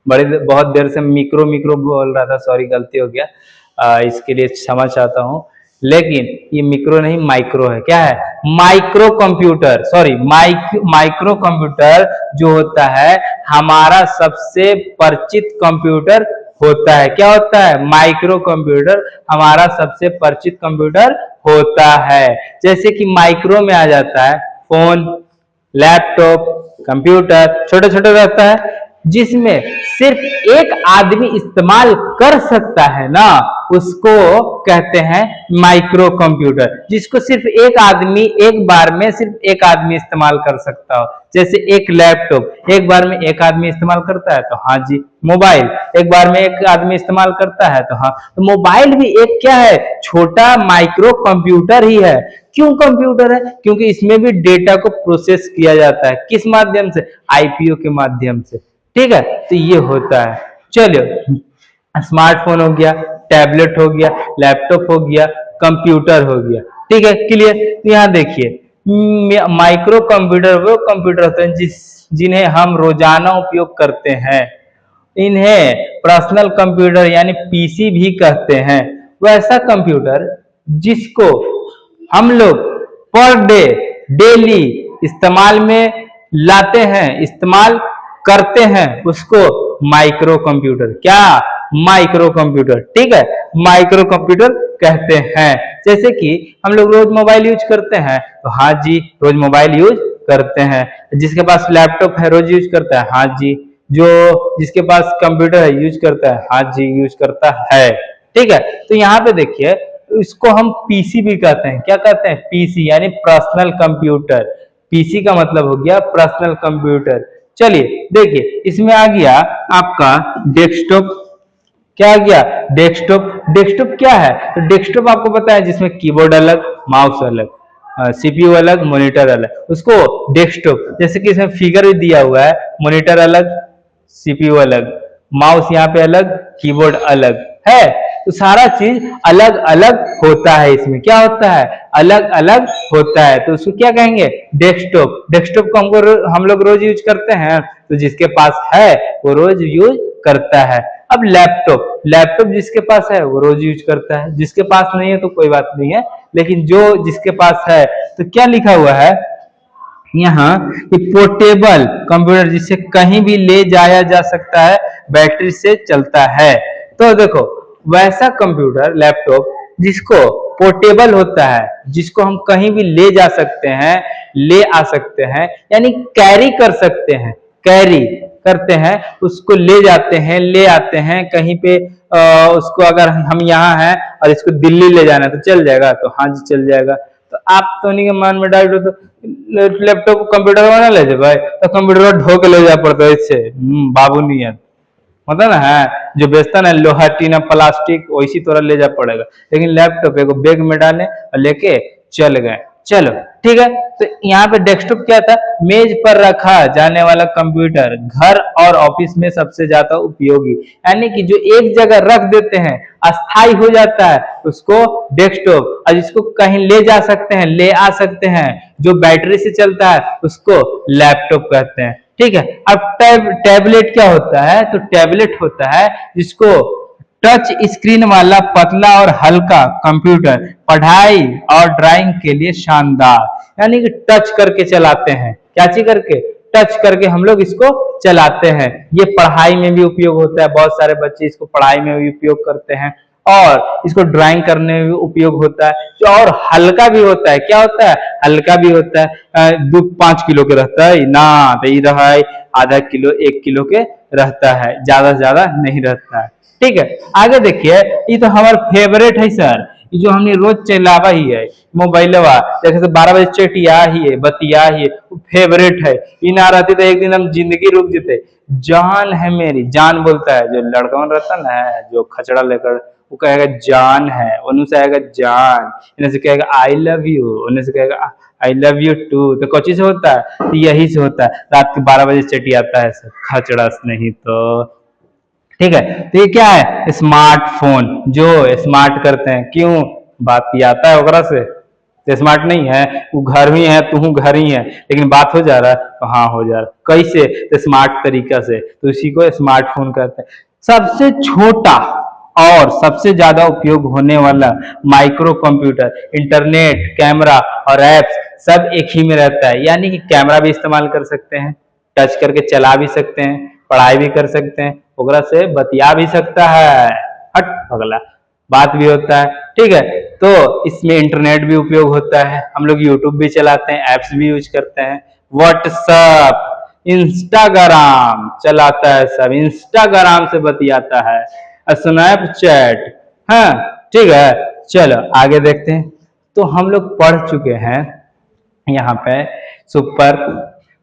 बहुत देर से मिक्रो मिक्रो बोल रहा था, सॉरी गलती हो गया, इसके लिए क्षमा चाहता हूं। लेकिन ये मिक्रो नहीं माइक्रो है। क्या है? Micro computer, sorry micro computer जो होता है हमारा सबसे परिचित कंप्यूटर होता है। क्या होता है? माइक्रो कंप्यूटर हमारा सबसे परिचित कंप्यूटर होता है। जैसे कि माइक्रो में आ जाता है फोन, लैपटॉप, कंप्यूटर, छोटे छोटे रहता है, जिसमें सिर्फ एक आदमी इस्तेमाल कर सकता है ना, उसको कहते हैं माइक्रो कंप्यूटर। जिसको सिर्फ एक आदमी एक बार में सिर्फ एक आदमी इस्तेमाल कर सकता हो। जैसे एक लैपटॉप एक बार में एक आदमी इस्तेमाल करता है, तो हाँ जी। मोबाइल एक बार में एक आदमी इस्तेमाल करता है, तो हाँ। तो मोबाइल भी एक क्या है? छोटा माइक्रो कंप्यूटर ही है। क्यों कंप्यूटर है? क्योंकि इसमें भी डेटा को प्रोसेस किया जाता है। किस माध्यम से? आईपीओ के माध्यम से। ठीक है, तो ये होता है। चलिए, स्मार्टफोन हो गया, टैबलेट हो गया, लैपटॉप हो गया, कंप्यूटर हो गया। ठीक है, क्लियर। तो यहाँ देखिए माइक्रो कंप्यूटर वो कंप्यूटर होते हैं जिन्हें हम रोजाना उपयोग करते हैं। इन्हें पर्सनल कंप्यूटर यानी पीसी भी कहते हैं। वैसा कंप्यूटर जिसको हम लोग पर डे डेली इस्तेमाल में लाते हैं, इस्तेमाल करते हैं, उसको माइक्रो कंप्यूटर, क्या? Micro computer. ठीक है, माइक्रो कंप्यूटर कहते हैं। जैसे कि हम लोग रोज मोबाइल यूज करते हैं, तो हाँ जी रोज मोबाइल यूज करते हैं। जिसके पास लैपटॉप है रोज यूज करता है, हाँ जी। जो जिसके पास कंप्यूटर है यूज करता है, हाँ जी यूज करता है। ठीक है, तो यहाँ पे देखिए इसको हम पीसी भी कहते हैं। क्या कहते हैं? पीसी यानी पर्सनल कंप्यूटर। पीसी का मतलब हो गया पर्सनल कंप्यूटर। चलिए देखिए इसमें आ गया आपका डेस्कटॉप। क्या आ गया? डेस्कटॉप। डेस्कटॉप क्या है? तो डेस्कटॉप आपको पता है जिसमें कीबोर्ड अलग, माउस अलग, सीपीयू अलग, मॉनिटर अलग, उसको डेस्कटॉप। जैसे कि इसमें फिगर भी दिया हुआ है, मॉनिटर अलग, सीपीयू अलग, माउस यहाँ पे अलग, कीबोर्ड अलग है। तो सारा चीज अलग अलग होता है। इसमें क्या होता है? अलग अलग होता है। तो उसको क्या कहेंगे? डेस्कटॉप। डेस्कटॉप को हम लोग रोज यूज करते हैं, तो जिसके पास है वो रोज यूज करता है। अब लैपटॉप, लैपटॉप जिसके पास है वो रोज यूज करता है, जिसके पास नहीं है तो कोई बात नहीं है। लेकिन जो जिसके पास है, तो क्या लिखा हुआ है यहाँ कि पोर्टेबल कंप्यूटर, जिसे कहीं भी ले जाया जा सकता है, बैटरी से चलता है। तो देखो वैसा कंप्यूटर लैपटॉप जिसको पोर्टेबल होता है, जिसको हम कहीं भी ले जा सकते हैं, ले आ सकते हैं, यानी कैरी कर सकते हैं, कैरी करते हैं, उसको ले जाते हैं, ले आते हैं कहीं पे। उसको अगर हम यहाँ हैं और इसको दिल्ली ले जाना है तो चल जाएगा, तो हाँ जी चल जाएगा। तो आप तो नहीं के मान में डाल दो तो लैपटॉप कंप्यूटर बना ले भाई, तो कंप्यूटर ढो के ले जा पड़ता है इससे। बाबू नहीं है मतलब ना है जो बेचता ना लोहा टीना प्लास्टिक, वैसी तरह ले जा पड़ेगा। लेकिन लैपटॉप एक बैग में डाले और लेके चल गए। चलो ठीक है, तो यहाँ पे डेस्कटॉप क्या था? मेज पर रखा जाने वाला कंप्यूटर, घर और ऑफिस में सबसे ज्यादा उपयोगी, यानी कि जो एक जगह रख देते हैं अस्थाई हो जाता है उसको डेस्कटॉप, और जिसको कहीं ले जा सकते हैं, ले आ सकते हैं, जो बैटरी से चलता है उसको लैपटॉप कहते हैं। ठीक है, अब टैबलेट क्या होता है? तो टैबलेट होता है जिसको टच स्क्रीन वाला पतला और हल्का कंप्यूटर, पढ़ाई और ड्राइंग के लिए शानदार, यानी कि टच करके चलाते हैं। क्या चीज करके? टच करके हम लोग इसको चलाते हैं। ये पढ़ाई में भी उपयोग होता है, बहुत सारे बच्चे इसको पढ़ाई में भी उपयोग करते हैं, और इसको ड्राइंग करने में भी उपयोग होता है। जो और हल्का भी होता है, क्या होता है, हल्का भी होता है। 5 किलो के रहता है ना, तो ये रहा है आधा किलो 1 किलो के रहता है, ज्यादा से ज्यादा नहीं रहता है। ठीक है, आगे देखिए, ये तो हमारा फेवरेट है सर, ये जो हमने रोज चलावा ही है मोबाइलवा, जैसे 12 बजे चटिया ही है, बतिया ही है, फेवरेट है। ये ना रहती तो एक दिन हम जिंदगी रुक जेते। जान है मेरी, जान बोलता है जो लड़का रहता ना, जो खचड़ा लेकर, वो कहेगा जान है, उन्हें से आएगा जान, इन्हें से कहेगा आई लव यू, उन्हें से कहेगा आई लव यू टू। तो कोची से होता है, तो यही से होता है, रात के 12 बजे चटियाता है सर, खचड़ा नहीं तो। ठीक है, तो ये क्या है, स्मार्टफोन, जो स्मार्ट करते हैं, क्यों, बात की आता है ओकरा से, तो स्मार्ट नहीं है, वो घर ही है, तू घर ही है, लेकिन बात हो जा रहा है, तो हाँ हो जा रहा है, कैसे, तो स्मार्ट तरीका से, तो इसी को स्मार्टफोन कहते हैं। सबसे छोटा और सबसे ज्यादा उपयोग होने वाला माइक्रो कंप्यूटर, इंटरनेट, कैमरा और एप्स सब एक ही में रहता है। यानी कि कैमरा भी इस्तेमाल कर सकते हैं, टच करके चला भी सकते हैं, पढ़ाई भी कर सकते हैं, ओकरा से बतिया भी सकता है, हट अगला बात भी होता है। ठीक है, तो इसमें इंटरनेट भी उपयोग होता है, हम लोग यूट्यूब भी चलाते हैं, एप्स भी यूज करते हैं, व्हाट्सएप, इंस्टाग्राम चलाता है, सब इंस्टाग्राम से बतियाता है, स्नैपचैट, हाँ ठीक है। चलो आगे देखते हैं। तो हम लोग पढ़ चुके हैं यहाँ पे super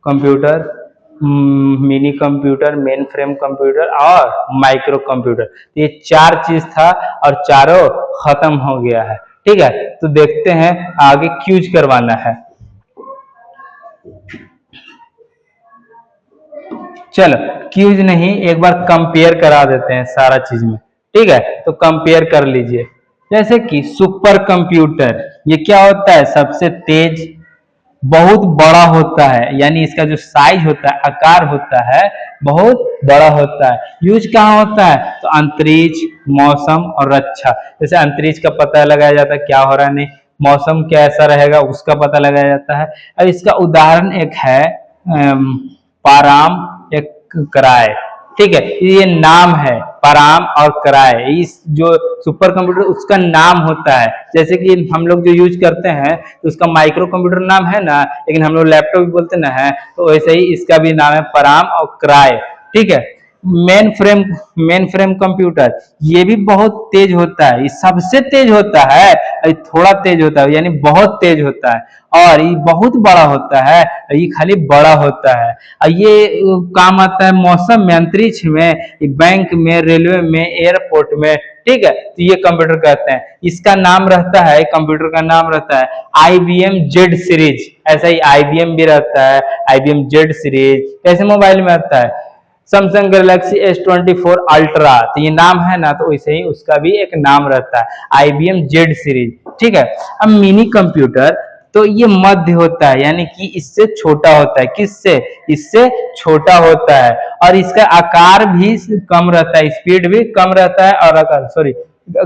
computer, mini computer, main frame computer और माइक्रो कंप्यूटर, ये 4 चीज था और चारों खत्म हो गया है। ठीक है, तो देखते हैं आगे क्यूज करवाना है। चलो क्यूज नहीं, एक बार कंपेयर करा देते हैं सारा चीज में। ठीक है, तो कंपेयर कर लीजिए। जैसे कि सुपर कंप्यूटर, ये क्या होता है, सबसे तेज, बहुत बड़ा होता है, यानी इसका जो साइज होता है, आकार होता है, बहुत बड़ा होता है। यूज कहाँ होता है, तो अंतरिक्ष, मौसम और रक्षा। जैसे अंतरिक्ष का पता लगाया जाता है क्या हो रहा है, नहीं मौसम कैसा रहेगा उसका पता लगाया जाता है। अब इसका उदाहरण एक है पाराम, एक कराय। ठीक है, ये नाम है पाराम और कराय, इस जो सुपर कंप्यूटर उसका नाम होता है। जैसे कि हम लोग जो यूज करते हैं तो उसका माइक्रो कंप्यूटर नाम है ना, लेकिन हम लोग लैपटॉप भी बोलते ना है, तो वैसे ही इसका भी नाम है पाराम और कराय। ठीक है, मेन फ्रेम कंप्यूटर, ये भी बहुत तेज होता है, ये सबसे तेज होता है, थोड़ा तेज होता है यानी बहुत तेज होता है, और ये बहुत बड़ा होता है, ये खाली बड़ा होता है। और ये काम आता है मौसम में, अंतरिक्ष में, बैंक में, रेलवे में, एयरपोर्ट में। ठीक है, तो ये कंप्यूटर कहते हैं। इसका नाम रहता है, कंप्यूटर का नाम रहता है IBM Z सीरीज, ऐसा ही IBM भी रहता है, IBM Z सीरीज। कैसे मोबाइल में आता है सैमसंग गैलेक्सी S24 अल्ट्रा, तो ये नाम है ना, तो वैसे ही उसका भी एक नाम रहता है IBM Z सीरीज। ठीक है, अब मिनी कंप्यूटर, तो ये मध्य होता है, यानी कि इससे छोटा होता है, किससे, इससे छोटा होता है, और इसका आकार भी कम रहता है, स्पीड भी कम रहता है, और आकार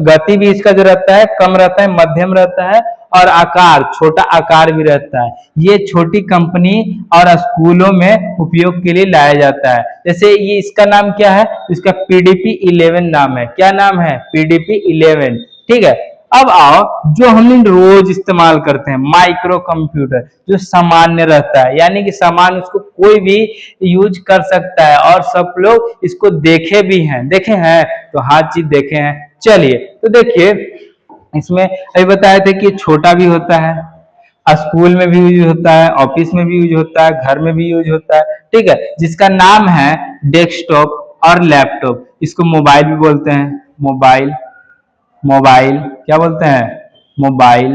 गति भी इसका जो रहता है कम रहता है, मध्यम रहता है, और आकार छोटा आकार भी रहता है। ये छोटी कंपनी और स्कूलों में उपयोग के लिए लाया जाता है। जैसे ये इसका नाम क्या है, इसका PDP-11 नाम है, क्या नाम है, PDP-11। ठीक है, अब आओ जो हम रोज इस्तेमाल करते हैं माइक्रो कंप्यूटर, जो सामान्य रहता है, यानी कि सामान्य उसको कोई भी यूज कर सकता है, और सब लोग इसको देखे भी हैं, देखे हैं, तो हाँ चीज देखे हैं। चलिए तो देखिए, इसमें अभी बताए थे कि छोटा भी होता है, स्कूल में भी यूज होता है, ऑफिस में भी यूज होता है, घर में भी यूज होता है। ठीक है, जिसका नाम है डेस्कटॉप और लैपटॉप, इसको मोबाइल भी बोलते हैं, मोबाइल, मोबाइल क्या बोलते हैं, मोबाइल,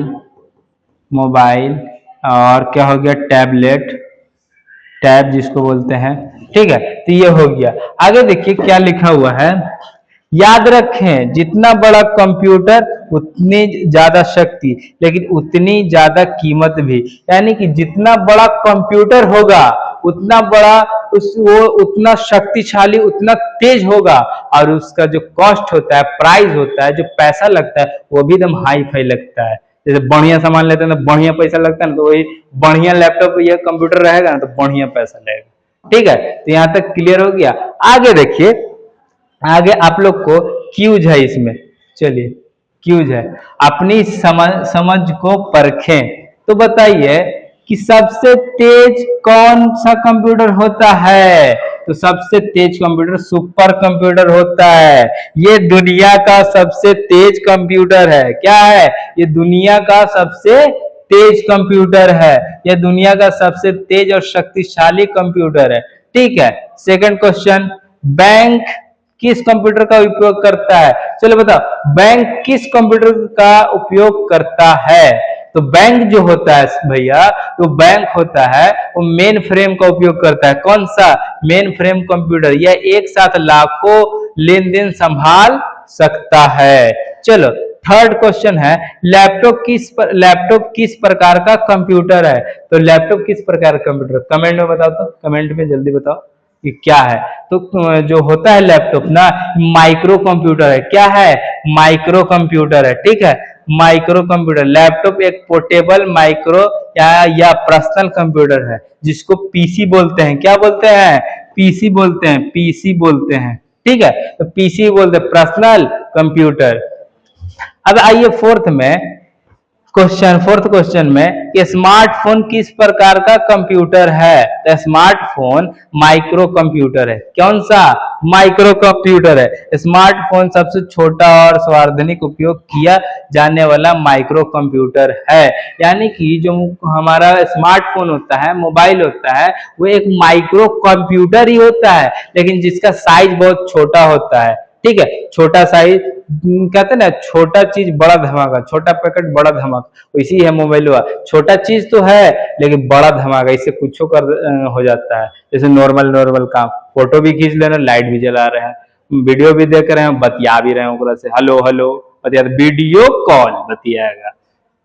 मोबाइल, और क्या हो गया, टैबलेट, टैब जिसको बोलते हैं। ठीक है, तो ये हो गया। आगे देखिए क्या लिखा हुआ है, याद रखें जितना बड़ा कंप्यूटर उतनी ज्यादा शक्ति, लेकिन उतनी ज्यादा कीमत भी। यानी कि जितना बड़ा कंप्यूटर होगा उतना बड़ा वो उतना शक्तिशाली, उतना तेज होगा, और उसका जो कॉस्ट होता है, प्राइस होता है, जो पैसा लगता है, वो भी एकदम हाई फाई लगता है। जैसे बढ़िया सामान लेते हैं तो बढ़िया पैसा लगता है ना, तो वही बढ़िया लैपटॉप या कंप्यूटर रहेगा ना तो बढ़िया पैसा लगेगा। ठीक है, तो यहाँ तक क्लियर हो गया। आगे देखिए, आगे आप लोग को क्यूज है इसमें, चलिए क्यूज है, अपनी समझ को परखें। तो बताइए कि सबसे तेज कौन सा कंप्यूटर होता है? तो सबसे तेज कंप्यूटर सुपर कंप्यूटर होता है। ये दुनिया का सबसे तेज कंप्यूटर है। क्या है? ये दुनिया का सबसे तेज कंप्यूटर है। यह दुनिया का सबसे तेज और शक्तिशाली कंप्यूटर है। ठीक है। सेकंड क्वेश्चन, बैंक किस कंप्यूटर का उपयोग करता है? चलो बताओ, बैंक किस कंप्यूटर का उपयोग करता है? तो बैंक जो होता है भैया, तो बैंक होता है वो मेन फ्रेम का उपयोग करता है। कौन सा? Main frame computer. यह एक साथ लाखों लेन देन संभाल सकता है। चलो थर्ड क्वेश्चन है, लैपटॉप किस प्रकार का कंप्यूटर है? तो लैपटॉप किस प्रकार का कंप्यूटर? कमेंट में बताओ, तो कमेंट में जल्दी बताओ कि क्या है। तो जो होता है लैपटॉप ना, माइक्रो कंप्यूटर है। क्या है? माइक्रो कंप्यूटर है। ठीक है, माइक्रो कंप्यूटर। लैपटॉप एक पोर्टेबल माइक्रो या पर्सनल कंप्यूटर है, जिसको पीसी बोलते हैं। क्या बोलते हैं? पीसी बोलते हैं, पीसी बोलते हैं। ठीक है, तो पीसी बोलते हैं, पर्सनल कंप्यूटर। अब आइए फोर्थ क्वेश्चन में, स्मार्टफोन किस प्रकार का कंप्यूटर है? तो स्मार्टफोन माइक्रो कंप्यूटर है। कौन सा? माइक्रो कंप्यूटर है। स्मार्टफोन सबसे छोटा और सर्वाधिक उपयोग किया जाने वाला माइक्रो कंप्यूटर है। यानी कि जो हमारा स्मार्टफोन होता है, मोबाइल होता है, वो एक माइक्रो कंप्यूटर ही होता है, लेकिन जिसका साइज बहुत छोटा होता है। ठीक है, छोटा साइज, कहते हैं ना, छोटा चीज बड़ा धमाका, छोटा पैकेट बड़ा धमाका, इसी है मोबाइल हुआ। छोटा चीज तो है लेकिन बड़ा धमाका, इससे कुछ हो जाता है। जैसे नॉर्मल काम, फोटो भी खींच ले रहे हैं, लाइट भी जला रहे हैं, वीडियो भी देख रहे हैं, बतिया भी रहे हैं से, हेलो हेलो बतिया, वीडियो कॉल बतियाएगा।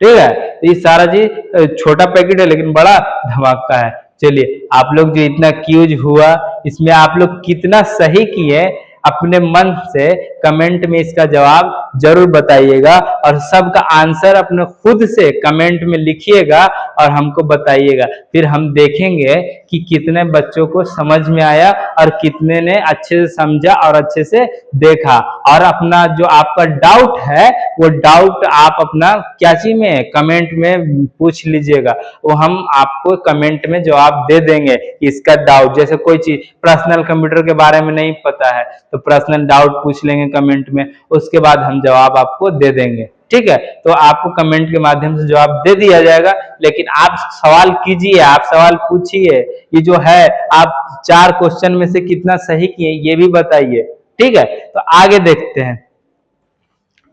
ठीक है, तो ये सारा चीज छोटा पैकेट है लेकिन बड़ा धमाका है। चलिए, आप लोग जो इतना क्यूज हुआ, इसमें आप लोग कितना सही किए, अपने मन से कमेंट में इसका जवाब जरूर बताइएगा, और सबका आंसर अपने खुद से कमेंट में लिखिएगा और हमको बताइएगा। फिर हम देखेंगे कि कितने बच्चों को समझ में आया और कितने ने अच्छे से समझा और अच्छे से देखा। और अपना जो आपका डाउट है, वो डाउट आप अपना क्या चीज में कमेंट में पूछ लीजिएगा, वो हम आपको कमेंट में जवाब दे देंगे। इसका डाउट, जैसे कोई चीज पर्सनल कंप्यूटर के बारे में नहीं पता है तो पर्सनल डाउट पूछ लेंगे कमेंट में, उसके बाद हम जवाब आपको दे देंगे। ठीक है, तो आपको कमेंट के माध्यम से जवाब दे दिया जाएगा, लेकिन आप सवाल कीजिए, आप सवाल पूछिए। ये जो है, आप 4 क्वेश्चन में से कितना सही किए ये भी बताइए। ठीक है, तो आगे देखते हैं।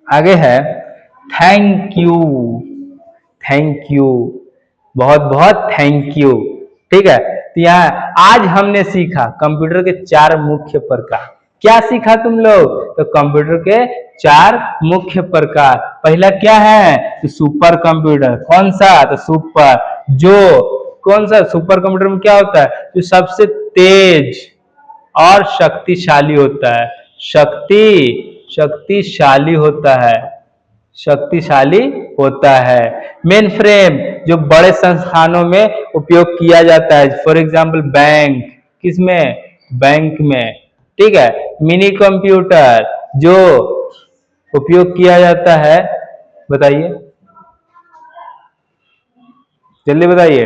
आगे है, थैंक यू, थैंक यू, बहुत बहुत थैंक यू। ठीक है, तो यहाँ आज हमने सीखा कंप्यूटर के 4 मुख्य प्रकार। क्या सीखा तुम लोग? तो कंप्यूटर के 4 मुख्य प्रकार। पहला क्या है? तो सुपर कंप्यूटर। कौन सा? तो सुपर। जो कौन सा सुपर कंप्यूटर में क्या होता है? जो सबसे तेज और शक्तिशाली होता है। शक्तिशाली होता है, शक्तिशाली होता है। मेन फ्रेम, जो बड़े संस्थानों में उपयोग किया जाता है, फॉर एग्जाम्पल बैंक, किसमें? बैंक में। ठीक है, मिनी कंप्यूटर जो उपयोग किया जाता है, बताइए जल्दी बताइए।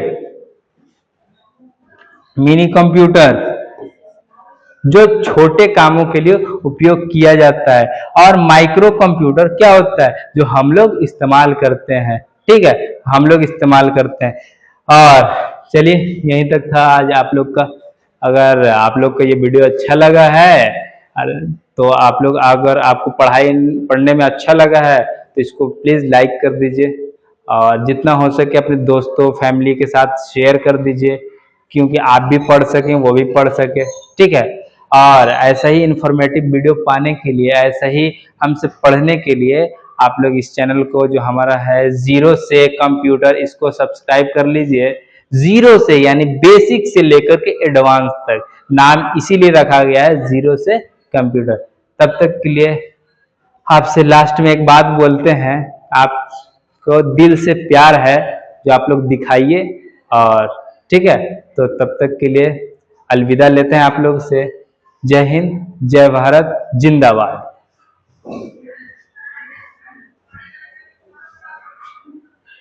मिनी कंप्यूटर जो छोटे कामों के लिए उपयोग किया जाता है, और माइक्रो कंप्यूटर क्या होता है? जो हम लोग इस्तेमाल करते हैं। ठीक है, हम लोग इस्तेमाल करते हैं। और चलिए, यहीं तक था आज आप लोग का। अगर आप लोग को ये वीडियो अच्छा लगा है, तो आप लोग, अगर आपको पढ़ने में अच्छा लगा है तो इसको प्लीज लाइक कर दीजिए, और जितना हो सके अपने दोस्तों फैमिली के साथ शेयर कर दीजिए, क्योंकि आप भी पढ़ सकें, वो भी पढ़ सके। ठीक है, और ऐसा ही इंफॉर्मेटिव वीडियो पाने के लिए, ऐसा ही हमसे पढ़ने के लिए, आप लोग इस चैनल को जो हमारा है जीरो से कंप्यूटर, इसको सब्सक्राइब कर लीजिए। जीरो से यानी बेसिक से लेकर के एडवांस तक, नाम इसीलिए रखा गया है जीरो से कंप्यूटर। तब तक के लिए आपसे लास्ट में एक बात बोलते हैं, आपको दिल से प्यार है जो आप लोग दिखाइए। और ठीक है, तो तब तक के लिए अलविदा लेते हैं आप लोग से। जय हिंद, जय भारत, जिंदाबाद।